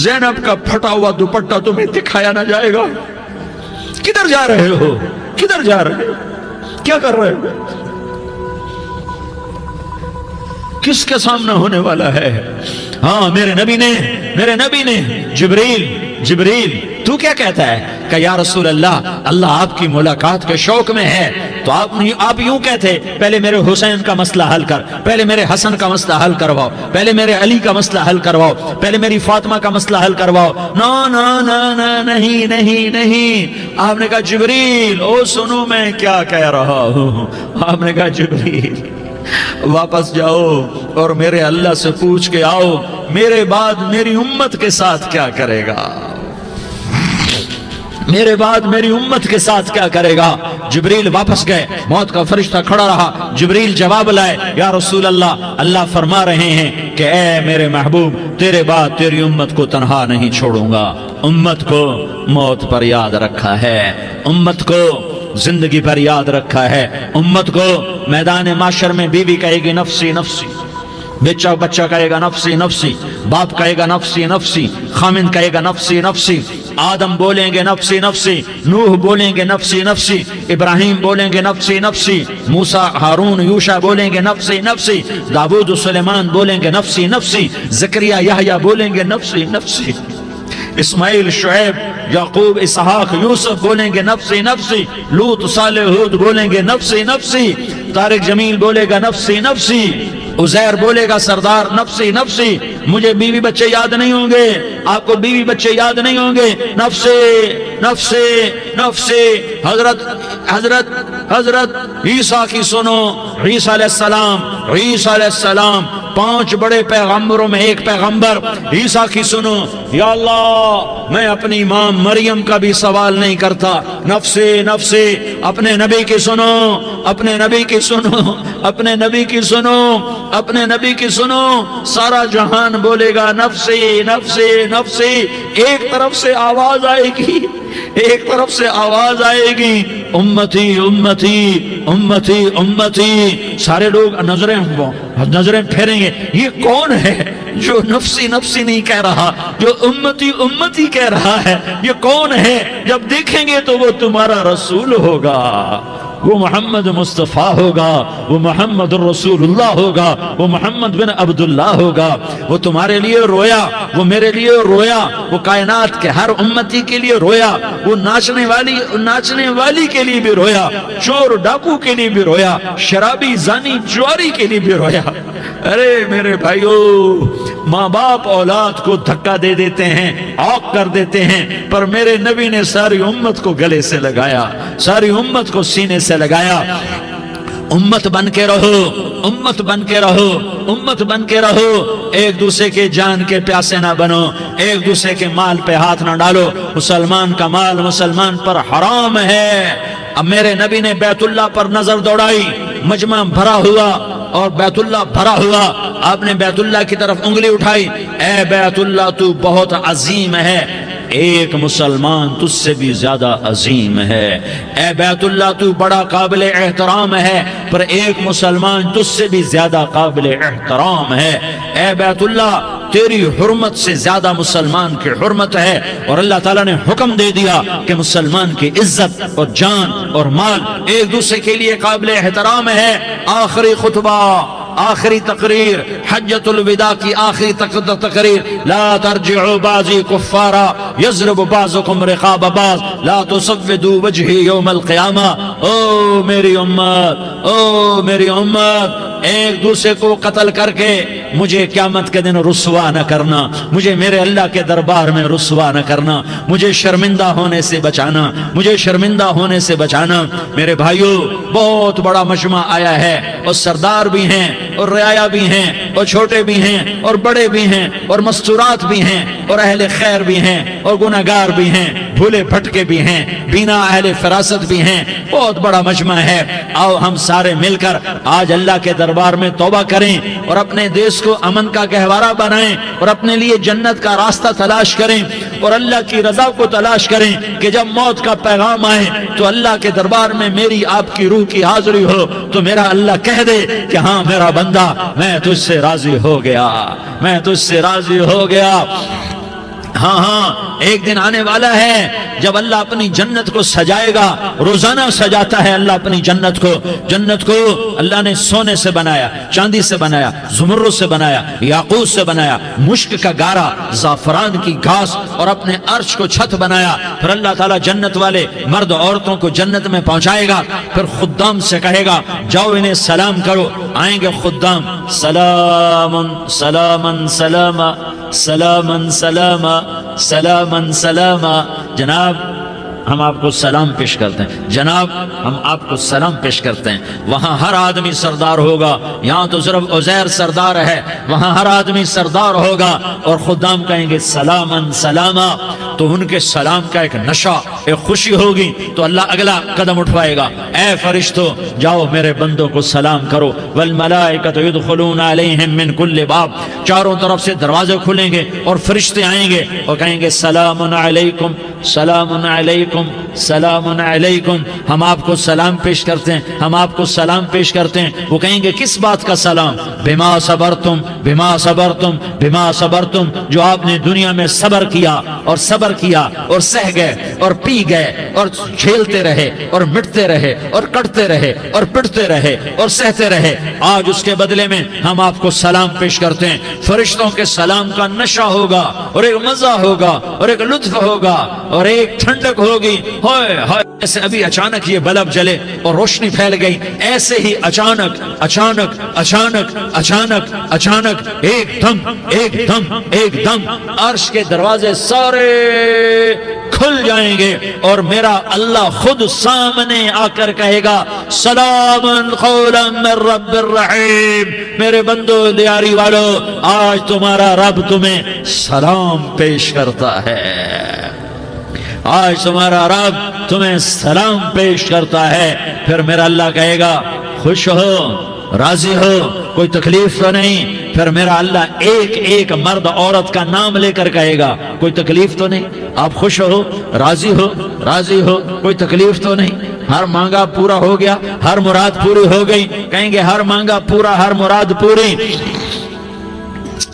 زینب کا پھٹا ہوا دوپٹہ تمہیں دکھایا نہ جائے گا؟ کدھر جا رہے ہو؟ کدھر جا رہے ہو؟ کیا کر رہے ہو؟ کس کے سامنے ہونے والا ہے؟ ہاں میرے نبی نے جبریل تو کیا کہتا ہے کہ یا رسول اللہ آپ کی ملاقات کے شوق میں ہے. تو آپ یوں کہتے پہلے میرے حسین کا مسئلہ حل کر, پہلے میرے حسن کا مسئلہ حل کرواؤ, پہلے میرے علی کا مسئلہ حل کرواؤ, پہلے میری فاطمہ کا مسئلہ حل کرواؤ. نہیں. آپ نے کہا جبریل او سنو میں کیا کہہ رہا ہوں. آپ نے کہا جبریل واپس جاؤ اور میرے اللہ سے پوچھ کے آؤ میرے بعد میری امت کے ساتھ کیا کرے گا, میرے بعد میری امت کے ساتھ کیا کرے گا. جبریل واپس گئے, موت کا فرشتہ کھڑا رہا. جبریل جواب لائے, یا رسول اللہ فرما رہے ہیں کہ اے میرے محبوب تیرے بعد تیری امت کو تنہا نہیں چھوڑوں گا. امت کو موت پر یاد رکھا ہے, امت کو زندگی پر یاد رکھا ہے, امت کو میدان معاشر میں بیوی کہے گی نفسی نفسی, بچہ کہے گا نفسی نفسی, باپ کہے گا نفسی نفسی, خامن کہے گا نفسی نفسی, آدم بولیں گے نفسی نفسی, نوح بولیں گے نفسی نفسی, ابراہیم بولیں گے نفسی نفسی, موسیٰ ہارون یوشع بولیں گے نفسی نفسی, داؤد سلیمان بولیں گے نفسی نفسی, زکریا یحییٰ بولیں گے نفسی نفسی, اسماعیل شعیب یعقوب اسحاق یوسف بولیں گے نفسی نفسی, لوط صالح ہود بولیں گے نفسی نفسی, طارق جمیل بولے گا نفسی نفسی, عزیر بولے گا سردار نفسی نفسی. مجھے بیوی بچے یاد نہیں ہوں گے, آپ کو بیوی بچے یاد نہیں ہوں گے, نفسی نفسی نفسی. حضرت عیسیٰ کی سنو, عیسیٰ علیہ السلام 5 بڑے پیغمبروں میں ایک پیغمبر عیسیٰ کی سنو. یا اللہ میں اپنی ماں مریم کا بھی سوال نہیں کرتا, نفسی نفسی. اپنے نبی کی سنو, اپنے نبی کی سنو, اپنے نبی کی سنو, اپنے نبی کی سنو. سارا جہان بولے گا نفسی نفسی نفسی. ایک طرف سے آواز آئے گی, ایک طرف سے آواز آئے گی امتی امتی امتی امتی. سارے لوگ نظریں پھیریں گے, یہ کون ہے جو نفسی نفسی نہیں کہہ رہا, جو امتی امتی کہہ رہا ہے؟ یہ کون ہے؟ جب دیکھیں گے تو وہ تمہارا رسول ہوگا. وہ محمد مصطفیٰ ہوگا، وہ محمد رسول اللہ ہوگا، وہ محمد بن عبداللہ ہوگا۔ وہ تمہارے لیے رویا، وہ میرے لیے رویا، وہ کائنات کے ہر امتی کے لیے رویا، وہ ناچنے والی کے لیے بھی رویا، چور ڈاکو کے لیے بھی رویا، شرابی زانی جواری کے لیے بھی رویا۔ ارے میرے بھائیو، ماں باپ اولاد کو دھکا دے دیتے ہیں، عوق کر دیتے ہیں، پر میرے نبی نے ساری امت کو گلے سے لگایا، ساری امت کو سینے سے لگایا۔ امت بن کے رہو، امت بن کے رہو، امت بن کے رہو، ایک دوسرے کے جان کے پیاسے نہ بنو، ایک دوسرے کے مال پہ ہاتھ نہ ڈالو۔ مسلمان کا مال مسلمان پر حرام ہے۔ اب میرے نبی نے بیت اللہ پر نظر دوڑائی، مجمع بھرا ہوا اور بیت اللہ بھرا ہوا، آپ نے بیت اللہ کی طرف انگلی اٹھائی، اے بیت اللہ تو بہت عظیم ہے، ایک مسلمان تجھ سے بھی زیادہ عظیم ہے۔ اے بیت اللہ تو بڑا قابل احترام ہے، پر ایک مسلمان تجھ سے بھی زیادہ قابل احترام ہے۔ اے بیت اللہ تیری حرمت سے زیادہ مسلمان کی حرمت ہے، اور اللہ تعالیٰ نے حکم دے دیا کہ مسلمان کی عزت اور جان اور مال ایک دوسرے کے لیے قابل احترام ہے۔ آخری خطبہ، آخری تقریر، حجۃ الوداع کی آخری تقریر، لا ترجعوا بعضی کفارا یضرب بعضکم رقاب بعض لا تسودوا وجہی یوم القیامہ۔ او میری امت، او میری امت، ایک دوسرے کو قتل کر کے مجھے قیامت کے دن رسوا نہ کرنا، مجھے میرے اللہ کے دربار میں رسوا نہ کرنا، مجھے شرمندہ ہونے سے بچانا، مجھے شرمندہ ہونے سے بچانا۔ میرے بھائیو، بہت بڑا مجمع آیا ہے، اور سردار بھی ہیں اور رعایا بھی ہیں اور چھوٹے بھی ہیں اور بڑے بھی ہیں اور مستورات بھی ہیں اور اہل خیر بھی ہیں اور گناہگار بھی ہیں، بھولے بھٹکے بھی ہیں، بینا اہل فراست بھی ہیں، بہت بڑا مجمع ہے۔ آؤ ہم سارے مل کر آج اللہ کے دربار میں توبہ کریں اور اپنے دیش کو امن کا گہوارہ بنائیں اور اپنے لیے جنت کا راستہ تلاش کریں اور اللہ کی رضا کو تلاش کریں کہ جب موت کا پیغام آئے تو اللہ کے دربار میں میری آپ کی روح کی حاضری ہو تو میرا اللہ کہہ دے کہ ہاں میرا بندہ، میں تجھ سے راضی ہو گیا، میں تجھ سے راضی ہو گیا۔ ہاں ہاں، ایک دن آنے والا ہے جب اللہ اپنی جنت کو سجائے گا، روزانہ سجاتا ہے اللہ اپنی جنت کو۔ جنت کو اللہ نے سونے سے بنایا، چاندی سے بنایا، زمرد سے بنایا، یاقوت سے بنایا، مشک کا گارا، زعفران کی گھاس اور اپنے عرش کو چھت بنایا۔ پھر اللہ تعالیٰ جنت والے مرد عورتوں کو جنت میں پہنچائے گا، پھر خدام سے کہے گا جاؤ انہیں سلام کرو۔ آئیں گے خدام، سلامن سلامن سلاما سلامن سلاما سلامن سلاما۔ جناب ہم آپ کو سلام پیش کرتے ہیں، جناب ہم آپ کو سلام پیش کرتے ہیں۔ وہاں ہر آدمی سردار ہوگا، یہاں تو صرف عزیر سردار ہے، وہاں ہر آدمی سردار ہوگا، اور خدام کہیں گے سلامن سلاما، تو ان کے سلام کا ایک نشہ، ایک خوشی ہوگی، تو اللہ اگلا قدم اٹھوائے گا، اے فرشتو جاؤ میرے بندوں کو سلام کرو۔ والملائکۃ یدخلون علیہم من کل باب، چاروں طرف سے دروازے کھلیں گے اور فرشتے آئیں گے اور کہیں گے سلام علیکم سلام علیکم سلام علیکم، ہم آپ کو سلام پیش کرتے ہیں، ہم آپ کو سلام پیش کرتے ہیں۔ وہ کہیں گے کس بات کا سلام؟ بما صبرتم بما صبرتم بما صبرتم، جو آپ نے دنیا میں صبر کیا اور صبر کیا اور سہ گئے اور پی گئے اور جھیلتے رہے اور مٹتے رہے اور کٹتے رہے اور پٹتے رہے اور سہتے رہے، آج اس کے بدلے میں ہم آپ کو سلام پیش کرتے ہیں۔ فرشتوں کے سلام کا نشہ ہوگا اور ایک مزہ ہوگا اور ایک لطف ہوگا اور ایک ٹھنڈک ہوگی۔ ہوئے ہوئے، جیسے ابھی اچانک یہ بلب جلے اور روشنی پھیل گئی، ایسے ہی اچانک اچانک اچانک اچانک اچانک ایک دم ایک دم ایک دم عرش کے دروازے سارے کھل جائیں گے اور میرا اللہ خود سامنے آ کر کہے گا سلام قولا من رب الرحیم۔ میرے بندو دیاری والو، آج تمہارا رب تمہیں سلام پیش کرتا ہے، آج تمہارا رب تمہیں سلام پیش کرتا ہے۔ پھر میرا اللہ کہے گا خوش ہو، راضی ہو، کوئی تکلیف تو نہیں؟ پھر میرا اللہ ایک ایک مرد عورت کا نام لے کر کہے گا کوئی تکلیف تو نہیں؟ آپ خوش ہو، راضی ہو، راضی ہو، کوئی تکلیف تو نہیں؟ ہر مانگا پورا ہو گیا، ہر مراد پوری ہو گئی؟ کہیں گے ہر مانگا پورا، ہر مراد پوری۔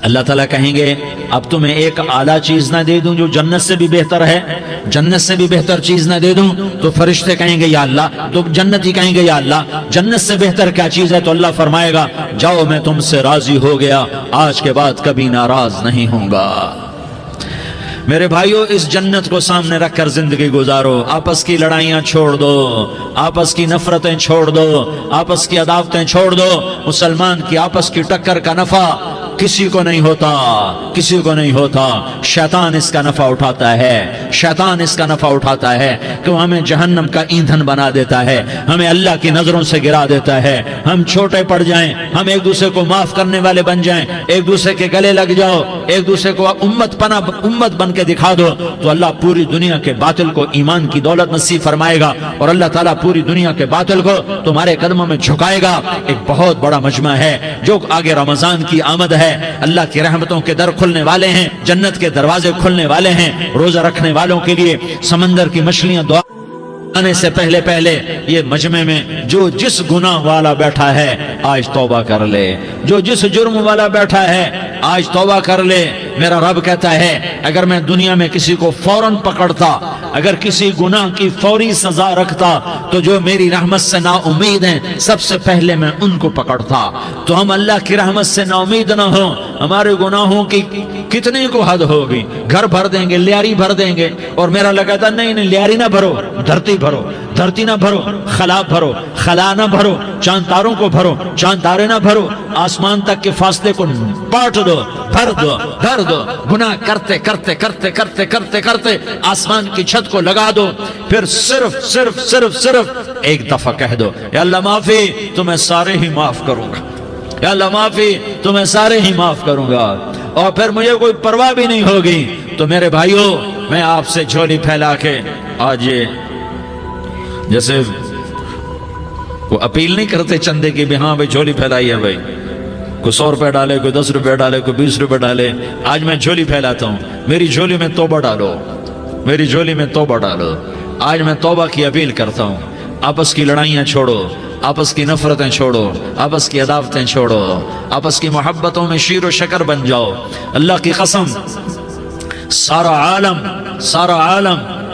اللہ تعالیٰ کہیں گے اب تمہیں ایک اعلیٰ چیز نہ دے دوں جو جنت سے بھی بہتر ہے، جنت سے بھی بہتر چیز نہ دے دوں؟ تو فرشتے کہیں گے یا اللہ، تو جنتی کہیں گے یا اللہ جنت سے بہتر کیا چیز ہے؟ تو اللہ فرمائے گا جاؤ میں تم سے راضی ہو گیا، آج کے بعد کبھی ناراض نہیں ہوں گا۔ میرے بھائیو، اس جنت کو سامنے رکھ کر زندگی گزارو، آپس کی لڑائیاں چھوڑ دو، آپس کی نفرتیں چھوڑ دو، آپس کی عداوتیں چھوڑ دو۔ مسلمان کی آپس کی ٹکر کا نفع کسی کو نہیں ہوتا، کسی کو نہیں ہوتا، شیطان اس کا نفع اٹھاتا ہے، شیطان اس کا نفع اٹھاتا ہے کہ وہ ہمیں جہنم کا ایندھن بنا دیتا ہے، ہمیں اللہ کی نظروں سے گرا دیتا ہے، ہم چھوٹے پڑ جائیں، ہم ایک دوسرے کو معاف کرنے والے بن جائیں، ایک دوسرے کے گلے لگ جاؤ، ایک دوسرے کو امت بن کے دکھا دو، تو اللہ پوری دنیا کے باطل کو ایمان کی دولت نصیب فرمائے گا، اور اللہ تعالیٰ پوری دنیا کے باطل کو تمہارے قدموں میں جھکائے گا۔ ایک بہت بڑا مجمع ہے جو آگے رمضان کی آمد ہے، اللہ کی رحمتوں کے در کھلنے والے ہیں، جنت کے دروازے کھلنے والے ہیں، روزہ رکھنے والوں کے لیے سمندر کی مچھلیاں دعا آنے سے پہلے یہ مجمع میں جو جس گناہ والا بیٹھا ہے آج توبہ کر لے، جو جس جرم والا بیٹھا ہے آج توبہ کر لے۔ میرا رب کہتا ہے اگر میں دنیا میں کسی کو فوراً پکڑتا، اگر کسی گناہ کی فوری سزا رکھتا تو جو میری رحمت سے نا امید ہیں سب سے پہلے میں ان کو پکڑتا۔ تو ہم اللہ کی رحمت سے نا امید نہ ہوں، ہمارے گناہوں کی کتنی کو حد ہوگی، گھر بھر دیں گے، لیاری بھر دیں گے، اور میرا لگا تھا نہیں لیاری نہ بھرو، دھرتی بھرو، دھرتی نہ بھرو، خلا بھرو، خلا نہ بھرو، چاند تاروں کو بھرو، چاند تارے نہ بھرو، آسمان تک کے فاصلے کو پاٹ دو، بھر دو، بھر دو، گناہ کرتے کرتے کرتے کرتے کرتے کرتے آسمان کی چھت کو لگا دو، پھر صرف صرف صرف صرف ایک دفعہ کہہ دو یا اللہ معافی، تمہیں سارے ہی معاف کروں گا، یا اللہ معافی، تمہیں سارے ہی معاف کروں گا، اور پھر مجھے کوئی پرواہ بھی نہیں ہوگی۔ تو میرے بھائیوں، میں آپ سے جھولی پھیلا کے آج یہ جیسے وہ اپیل نہیں کرتے چندے کی بھی ہاں بھائی جھولی پھیلائی ہے، بھائی کوئی 100 روپے ڈالے، کوئی 10 روپے ڈالے، کوئی 20 روپے ڈالے، آج میں جھولی پھیلاتا ہوں، میری جھولی میں توبہ ڈالو، میری جھولی میں توبہ ڈالو۔ آج میں توبہ کی اپیل کرتا ہوں، آپس کی لڑائیاں چھوڑو، آپس کی نفرتیں چھوڑو، آپس کی عداوتیں چھوڑو، آپس کی محبتوں میں شیر و شکر بن جاؤ۔ اللہ کی قسم،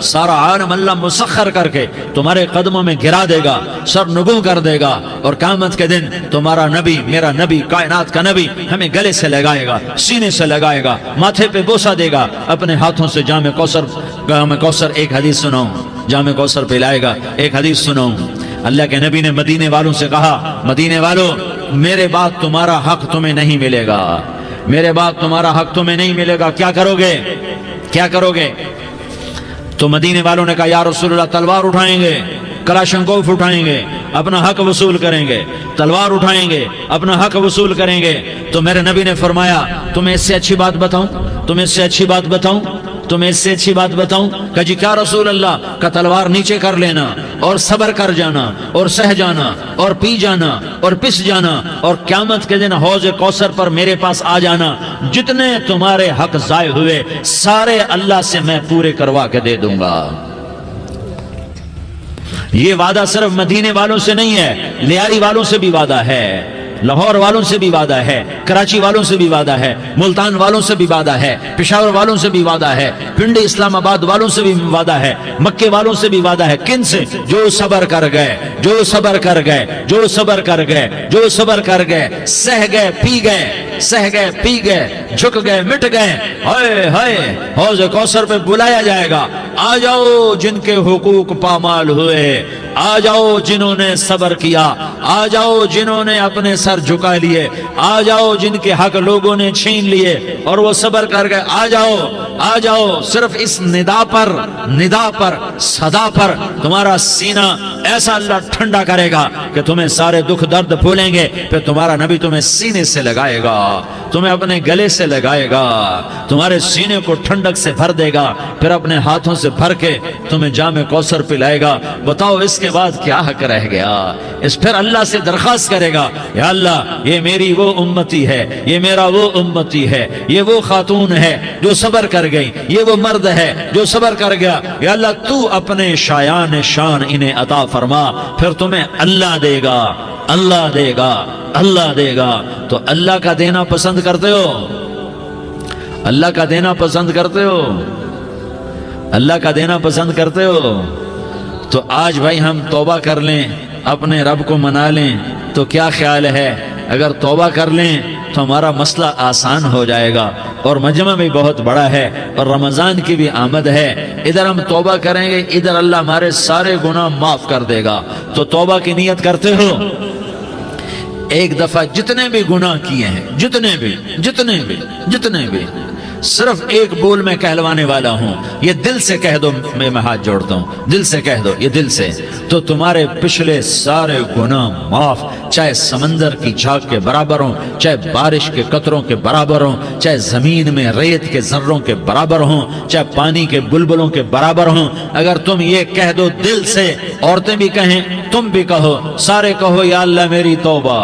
سارا عالم اللہ مسخر کر کے تمہارے قدموں میں گرا دے گا، سر نگوں کر دے گا، اور قیامت کے دن تمہارا نبی، میرا نبی، کائنات کا نبی ہمیں گلے سے لگائے گا، سینے سے لگائے گا، ماتھے پہ بوسہ دے گا، اپنے ہاتھوں سے جام کوثر ایک حدیث سناؤں، جام کوثر پلائے گا، ایک حدیث سناؤں۔ اللہ کے نبی نے مدینے والوں سے کہا، مدینے والوں میرے بعد تمہارا حق تمہیں نہیں ملے گا، میرے بعد تمہارا حق تمہیں نہیں ملے گا، کیا کرو گے، کیا کرو گے؟ تو مدینے والوں نے کہا یا رسول اللہ تلوار اٹھائیں گے، کلاشنکوف اٹھائیں گے، اپنا حق وصول کریں گے، تلوار اٹھائیں گے، اپنا حق وصول کریں گے۔ تو میرے نبی نے فرمایا تمہیں اس سے اچھی بات بتاؤں، تمہیں اس سے اچھی بات بتاؤں، تمہیں اس سے اچھی بات بتاؤں؟ کہ جی کیا رسول اللہ؟ کا تلوار نیچے کر لینا اور صبر کر جانا اور سہ جانا اور پی جانا اور پس جانا، اور قیامت کے دن حوض کوثر پر میرے پاس آ جانا، جتنے تمہارے حق ضائع ہوئے سارے اللہ سے میں پورے کروا کے دے دوں گا۔ یہ وعدہ صرف مدینے والوں سے نہیں ہے، لیاری والوں سے بھی وعدہ ہے، لاہور والوں سے بھی وعدہ ہے، کراچی والوں سے بھی وعدہ ہے، ملتان والوں سے بھی وعدہ ہے، پشاور والوں سے بھی وعدہ ہے، پنڈی اسلام آباد والوں سے بھی وعدہ ہے، مکے والوں سے بھی وعدہ ہے۔ کن سے؟ جو صبر کر گئے، جو صبر کر گئے، جو صبر کر گئے، جو صبر کر گئے، سہ گئے، پی گئے، سہ گئے، پی گئے، جھک گئے، مٹ گئے، ہائے ہائے حوض کوثر پہ بلایا جائے گا، آ جاؤ جن کے حقوق پامال ہوئے، آ جاؤ جنہوں نے صبر کیا، آ جاؤ جنہوں نے اپنے سر جھکا لیے، آ جاؤ جن کے حق لوگوں نے چھین لیے اور وہ صبر کر گئے، آ جاؤ، آ جاؤ۔ صرف اس ندا پر صدا پر تمہارا سینہ ایسا اللہ ٹھنڈا کرے گا کہ تمہیں سارے دکھ درد بھولیں گے، پھر تمہارا نبی تمہیں سینے سے لگائے گا، تمہیں اپنے گلے سے لگائے گا، تمہارے سینے کو ٹھنڈک سے بھر دے گا، پھر اپنے ہاتھوں سے بھر کے تمہیں جام کوثر پلائے گا۔ بتاؤ اس کے بعد کیا حق رہ گیا؟ پھر اللہ سے درخواست کرے گا یا اللہ یہ میری وہ امتی ہے، یہ میرا وہ امتی ہے، یہ وہ خاتون ہے جو صبر کر گئی، یہ وہ مرد ہے جو صبر کر گیا، یا اللہ تو اپنے شایان شان انہیں عطا فرما، پھر تمہیں اللہ دے گا، اللہ دے گا، اللہ دے گا۔ تو اللہ کا دینا پسند کرتے ہو؟ اللہ کا دینا پسند کرتے ہو؟ اللہ کا دینا پسند کرتے ہو؟ تو آج بھائی ہم توبہ کر لیں، اپنے رب کو منا لیں، تو کیا خیال ہے اگر توبہ کر لیں تو ہمارا مسئلہ آسان ہو جائے گا، اور مجمع بھی بہت بڑا ہے اور رمضان کی بھی آمد ہے، ادھر ہم توبہ کریں گے، ادھر اللہ ہمارے سارے گناہ معاف کر دے گا۔ تو توبہ کی نیت کرتے ہو؟ ایک دفعہ جتنے بھی گناہ کیے ہیں، جتنے بھی صرف ایک بول میں کہلوانے والا ہوں، یہ دل سے کہہ دو، میں ہاتھ جوڑتا ہوں، دل سے کہہ دو، یہ دل سے، تو تمہارے پچھلے سارے گناہ معاف، چاہے سمندر کی جھاگ کے برابر ہوں، چاہے بارش کے قطروں کے برابر ہوں، چاہے زمین میں ریت کے ذروں کے برابر ہوں، چاہے پانی کے بلبلوں کے برابر ہوں۔ اگر تم یہ کہہ دو دل سے، عورتیں بھی کہیں، تم بھی کہو، سارے کہو یا اللہ میری توبہ،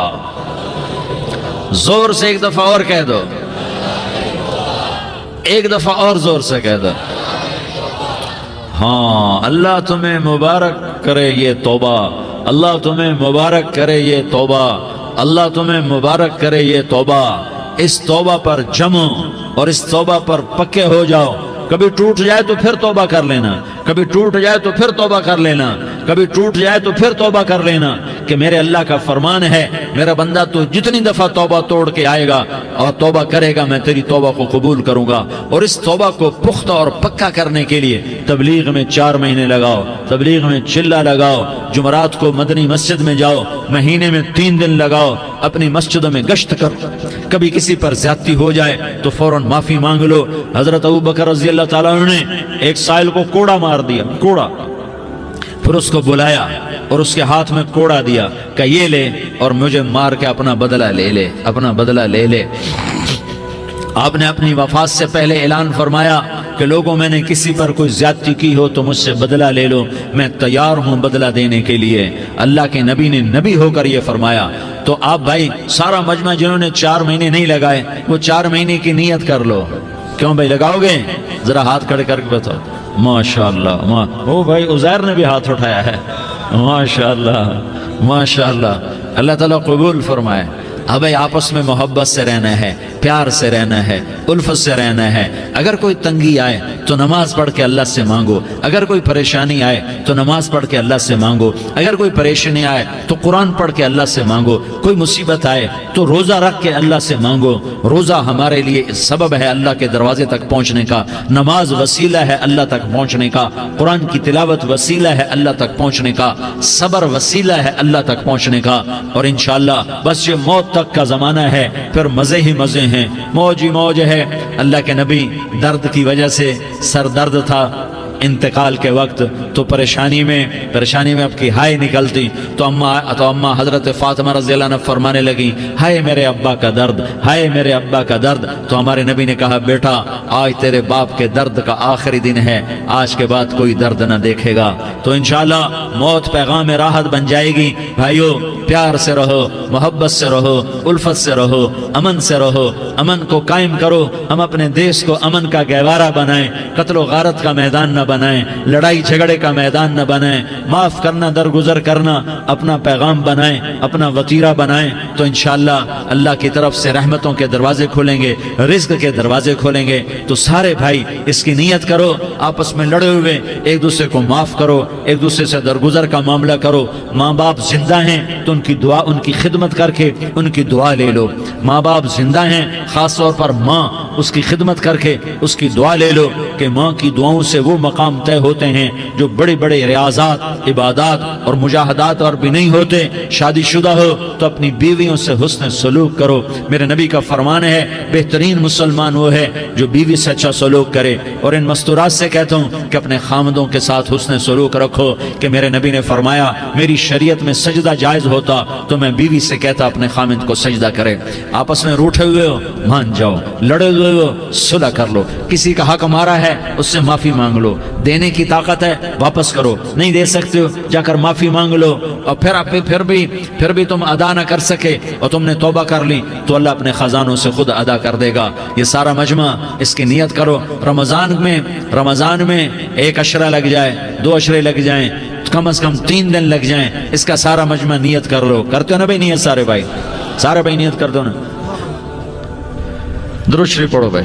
زور سے ایک دفعہ اور کہہ دو، ایک دفعہ اور زور سے کہہ دو۔ ہاں، اللہ تمہیں مبارک کرے یہ توبہ، اللہ تمہیں مبارک کرے یہ توبہ، اللہ تمہیں مبارک کرے یہ توبہ۔ اس توبہ پر جمو اور اس توبہ پر پکے ہو جاؤ۔ کبھی ٹوٹ جائے تو پھر توبہ کر لینا، کبھی ٹوٹ جائے تو پھر توبہ کر لینا، کبھی ٹوٹ جائے تو پھر توبہ کر لینا، کہ میرے اللہ کا فرمان ہے، میرا بندہ تو جتنی دفعہ توبہ توڑ کے آئے گا اور توبہ کرے گا، میں تیری توبہ کو قبول کروں گا۔ اور اس توبہ کو پختہ اور پکا کرنے کے لیے تبلیغ میں 4 مہینے لگاؤ، تبلیغ میں چلہ لگاؤ، جمعرات کو مدنی مسجد میں جاؤ، مہینے میں 3 دن لگاؤ، اپنی مسجدوں میں گشت کرو، کبھی کسی پر زیادتی ہو جائے تو فوراً معافی مانگ لو۔ حضرت ابوبکر رضی اللہ تعالیٰ عنہ نے ایک سائل کو کوڑا مار دیا، کوڑا، پھر اس کو بلایا اور اس کے ہاتھ میں کوڑا دیا کہ یہ لے اور مجھے مار کے اپنا بدلہ لے لے، اپنا بدلہ لے لے۔ آپ نے اپنی وفات سے پہلے اعلان فرمایا کہ لوگوں میں نے کسی پر کوئی زیادتی کی ہو تو مجھ سے بدلہ لے لو، میں تیار ہوں بدلہ دینے کے لیے۔ اللہ کے نبی نے نبی ہو کر یہ فرمایا۔ تو آپ بھائی سارا مجمع جنہوں نے 4 مہینے نہیں لگائے، وہ 4 مہینے کی نیت کر لو۔ کیوں بھائی لگاؤ گے؟ ذرا ہاتھ کھڑے کر کے بتاؤ۔ ماشاءاللہ، وہ بھائی عزیر نے بھی ہاتھ اٹھایا ہے، ماشاءاللہ ماشاءاللہ، اللہ تعالیٰ قبول فرمائے۔ اب آپس میں محبت سے رہنا ہے، پیار سے رہنا ہے، الفت سے رہنا ہے۔ اگر کوئی تنگی آئے تو نماز پڑھ کے اللہ سے مانگو، اگر کوئی پریشانی آئے تو نماز پڑھ کے اللہ سے مانگو، اگر کوئی پریشانی آئے تو قرآن پڑھ کے اللہ سے مانگو، کوئی مصیبت آئے تو روزہ رکھ کے اللہ سے مانگو۔ روزہ ہمارے لیے سبب ہے اللہ کے دروازے تک پہنچنے کا، نماز وسیلہ ہے اللہ تک پہنچنے کا، قرآن کی تلاوت وسیلہ ہے اللہ تک پہنچنے کا، صبر وسیلہ ہے اللہ تک پہنچنے کا۔ اور انشاءاللہ بس یہ موت تک کا زمانہ ہے، پھر مزے ہی مزے ہیں، موج ہی موج ہے۔ اللہ کے نبی درد کی وجہ سے سر درد تھا انتقال کے وقت، تو پریشانی میں اب کی ہائے نکلتی تو اماں حضرت فاطمہ رضی اللہ عنہ فرمانے لگی، ہائے میرے ابا کا درد، ہائے میرے ابا کا درد۔ تو ہمارے نبی نے کہا، بیٹا آج تیرے باپ کے درد کا آخری دن ہے، آج کے بعد کوئی درد نہ دیکھے گا۔ تو انشاءاللہ موت پیغام راحت بن جائے گی۔ بھائیو پیار سے رہو، محبت سے رہو، الفت سے رہو، امن سے رہو، امن کو قائم کرو۔ ہم اپنے دیش کو امن کا گہوارہ بنائیں، قتل و غارت کا میدان نہ بنائیں، لڑائی جھگڑے کا میدان نہ بنائیں، معاف کرنا درگزر کرنا اپنا پیغام بنائیں، اپنا وتیرہ بنائیں۔ تو انشاءاللہ اللہ کی طرف سے رحمتوں کے دروازے کھولیں گے، رزق کے دروازے کھولیں گے۔ تو سارے بھائی اس کی نیت کرو، آپس میں لڑے ہوئے ایک دوسرے کو معاف کرو، ایک دوسرے سے درگزر کا معاملہ کرو۔ ماں باپ زندہ ہیں تو ان کی دعا، ان کی خدمت کر کے ان کی دعا لے لو۔ ماں باپ زندہ ہیں، خاص طور پر ماں، اس کی خدمت کر کے اس کی دعا لے لو، کہ ماں کی دعاؤں سے وہ مقام طے ہوتے ہیں جو بڑے بڑے ریاضات، عبادات اور مجاہدات اور بھی نہیں ہوتے۔ شادی شدہ ہو تو اپنی بیویوں سے حسن سلوک کرو۔ میرے نبی کا فرمان ہے، بہترین مسلمان وہ ہے جو بیوی سے اچھا سلوک کرے۔ اور ان مستورات سے کہتا ہوں کہ اپنے خامدوں کے ساتھ حسن سلوک رکھو، کہ میرے نبی نے فرمایا میری شریعت میں سجدہ جائز ہوتا تو میں بیوی سے کہتا اپنے خامد کو سجدہ کرے۔ آپس میں روٹھے ہوئے ہو مان جاؤ، لڑے ہوئے ہو صلح کر لو، کسی کا حق مارا ہے اس سے معافی مانگ لو، دینے کی طاقت ہے واپس کرو، نہیں دے سکتے ہو جا کر معافی مانگ لو۔ اور پھر بھی تم ادا نہ کر سکے اور تم نے توبہ کر لی تو اللہ اپنے خزانوں سے خود ادا کر دے گا۔ یہ سارا مجمع اس کی نیت کرو۔ رمضان میں 1 عشرہ لگ جائے، 2 عشرے لگ جائیں، کم از کم 3 دن لگ جائیں، اس کا سارا مجمع نیت کر لو۔ کرتے ہو نا بھائی نیت؟ سارے بھائی نیت کر دو نا۔ درود شریف پڑھو بھائی۔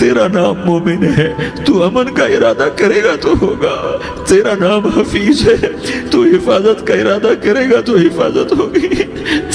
تیرا نام مومن ہے، تو امن کا ارادہ کرے گا تو ہوگا، تیرا نام حفیظ ہے، تو حفاظت کا ارادہ کرے گا تو حفاظت ہوگی،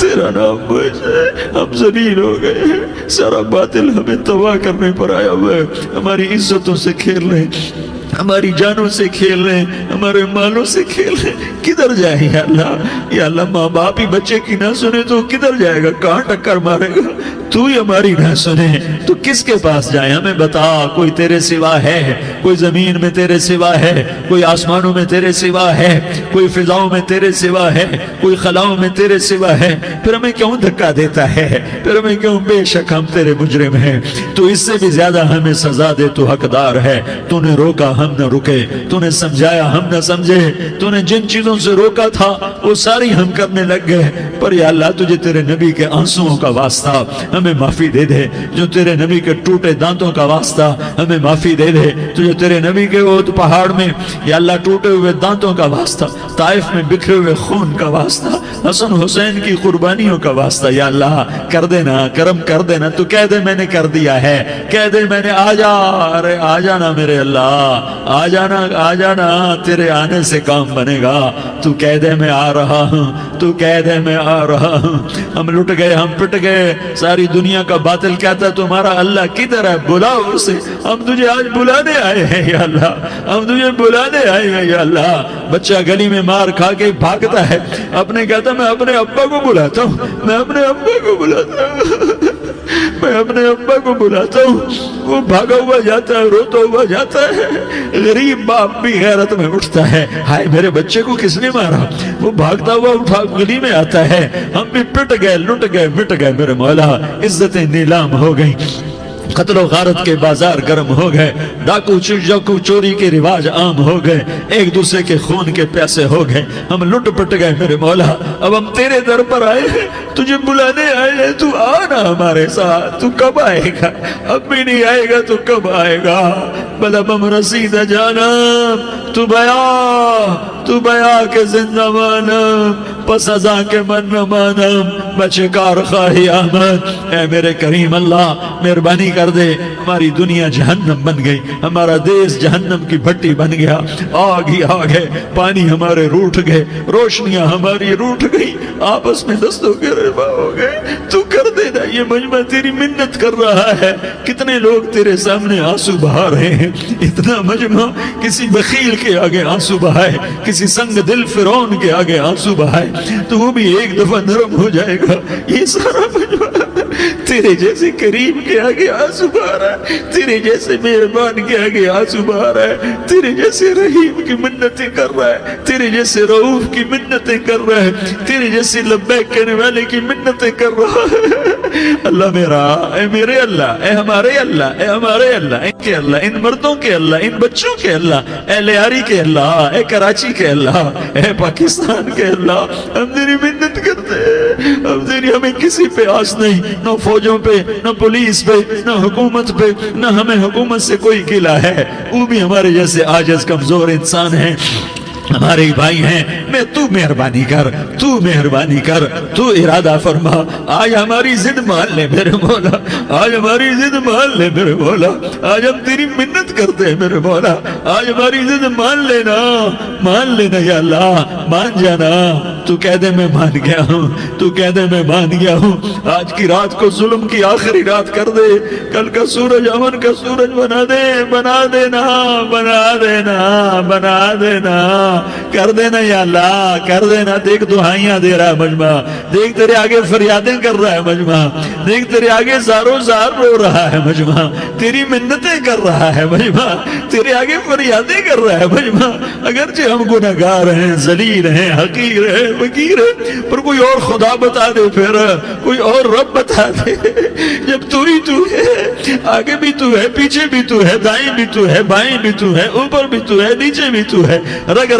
تیرا نام معز ہے۔ ہم ذلیل ہو گئے ہیں، سارا باطل ہمیں تباہ کرنے پر آیا ہوا ہے، ہماری عزتوں سے کھیل رہے ہیں، ہماری جانوں سے کھیل رہے ہیں، ہمارے مالوں سے کھیل رہے ہیں۔ کدھر جائے یا اللہ؟ یا اللہ ماں باپ ہی بچے کی نہ سنے تو کدھر جائے گا؟ کہاں ٹکر مارے گا؟ تو ہی ہماری نہ سنے تو کس کے پاس جائے؟ ہمیں بتا، کوئی تیرے سوا ہے؟ کوئی زمین میں تیرے سوا ہے؟ کوئی آسمانوں میں تیرے سوا ہے؟ کوئی فضاؤں میں تیرے سوا ہے؟ کوئی خلاؤں میں تیرے سوا ہے؟ پھر ہمیں کیوں دھکا دیتا ہے؟ پھر ہمیں کیوں؟ بے شک ہم تیرے مجرم ہیں، تو اس سے بھی زیادہ ہمیں سزا دے، تو حقدار ہے۔ تو نے روکا ہم نہ رکے، تو نے سمجھایا ہم نہ سمجھے، تو نے جن چیزوں سے روکا تھا وہ ساری ہم کرنے لگ گئے۔ پر یا اللہ تجھے تیرے نبی کے آنسوؤں کا واسطہ ہمیں معافی دے دے، جو تیرے نبی کے ٹوٹے دانتوں کا واسطہ ہمیں معافی دے دے، تجھے تیرے نبی کے وہ پہاڑ میں یا اللہ ٹوٹے ہوئے دانتوں کا واسطہ، طائف میں بکھرے ہوئے خون کا واسطہ، حسن حسین کی قربانیوں کا واسطہ، یا اللہ کر دینا، کرم کر دینا۔ تو کہہ دے میں نے کر دیا ہے، کہہ دے میں نے، آ جا، ارے آ جانا میرے اللہ، آ جانا، آ جانا، تیرے آنے سے کام بنے گا۔ تو کہہ دے میں آ رہا ہوں، تو کہہ دے میں آ رہا ہوں۔ ہم لٹ گئے، ہم پٹ گئے، ساری دنیا کا باطل کہتا ہے تمہارا اللہ کدھر ہے؟ بلاؤ اسے، ہم تجھے آج بلانے آئے ہیں یا اللہ، ہم تجھے بلانے آئے ہیں یا اللہ۔ بچہ گلی میں مار کھا کے بھاگتا ہے، اپنے کہتا میں اپنے ابا کو بلاتا ہوں، میں اپنے ابا کو بلاتا ہوں، میں اپنے ابا کو بلاتا ہوں، وہ بھاگا ہوا جاتا ہے، روتا ہوا جاتا ہے۔ غریب باپ بھی غیرت میں اٹھتا ہے، ہائے میرے بچے کو کس نے مارا؟ وہ بھاگتا ہوا اٹھا گلی میں آتا ہے، ہم بھی پٹ گئے، لٹ گئے، مٹ گئے میرے مولا، عزتیں نیلام ہو گئی، قتل و غارت کے بازار گرم ہو گئے، ڈاکو چوری کے رواج عام ہو گئے، ایک دوسرے کے خون کے پیاسے ہو گئے، ہم لٹ پٹ گئے میرے مولا۔ اب ہم تیرے در پر آئے ہیں، تجھے بلانے آئے ہیں، تو آنا ہمارے ساتھ۔ تو کب آئے گا؟ اب بھی نہیں آئے گا تو کب آئے گا؟ بلا بم رسید جانم تو بیا کے زندہ مانم، پس ازاں کے من نہ مانم، بچے کار خواہی آمد۔ اے میرے کریم اللہ مہربانی کر دے، ہماری دنیا جہنم بن گئی، ہمارا دیس جہنم کی بھٹی بن گیا، آگ ہی آگ ہے، پانی ہمارے روٹھ گئے، روشنیاں ہماری روٹھ گئی، آپس میں دستوں کے ربا ہو گئے۔ تو کر دینا، یہ مجمع تیری منت کر رہا ہے۔ کتنے لوگ تیرے سامنے آنسو بہا رہے ہیں، اتنا مجمع کسی بخیل کے آگے آنسو بہائے، کسی سنگ دل فرعون کے آگے آنسو بہائے تو وہ بھی ایک دفعہ نرم ہو جائے گا۔ یہ سارا مجمع تیرے جیسے کریم کے آگے آنسو بہا رہا ہے، تیرے جیسے مہربان کے آگے آنسو بہا رہا ہے، تیرے جیسے رحیم کی منتیں کر رہا ہے، تیرے جیسے رؤوف کی منتیں کر رہا ہے، تیرے جیسے لبیک کہنے والے کی منتیں کر رہا ہے۔ اللہ میرا، اے میرے اللہ، اے ہمارے اللہ، اے ہمارے اللہ، ان کے اللہ، ان مردوں کے اللہ، ان بچوں کے اللہ، اے لیاری کے اللہ، اے کراچی کے اللہ، اے پاکستان کے اللہ، ہم تیری منت کرتے ہیں، ہمیں کسی پہ آس نہیں، نہ فوجوں پہ، نہ پولیس پہ، نہ حکومت پہ، نہ ہمیں حکومت سے کوئی گلہ ہے، وہ بھی ہمارے جیسے عاجز کمزور انسان ہیں، ہمارے بھائی ہیں۔ میں تو مہربانی کر، تو مہربانی کر، تو ارادہ فرما، آج ہماری ضد مان لے میرے مولا، آج ہماری ضد مان لے میرے مولا، آج ہم تیری منت کرتے ہیں میرے مولا، آج ہماری ضد مان لینا، مان لینا یا اللہ، مان جانا۔ تو کہہ دے میں مان گیا ہوں، تو کہہ دے میں مان گیا ہوں۔ آج کی رات کو ظلم کی آخری رات کر دے، کل کا سورج امن کا سورج بنا دے، بنا دینا، بنا دینا، بنا دینا، کر دینا یا اللہ، کر دینا۔ دیکھ دعائیاں دے رہا ہے مجمع، دیکھ تیرے آگے فریادیں کر رہا ہے مجمع، دیکھ تیرے آگے زارو زار رو رہا ہے مجمع، تیری منتیں کر رہا ہے مجمع، تیرے آگے فریادیں کر رہا ہے مجمع۔ اگرچہ ہم گنہگار ہیں، ذلیل ہیں، حقیر ہیں، فقیر ہیں، پر کوئی اور خدا بتا دے، پھر کوئی اور رب بتا دے۔ جب تو ہی تو ہے، آگے بھی تو ہے، پیچھے بھی تو ہے، دائیں بھی تو ہے، بائیں بھی تو ہے، اوپر بھی تو ہے، نیچے بھی تو ہے، رگ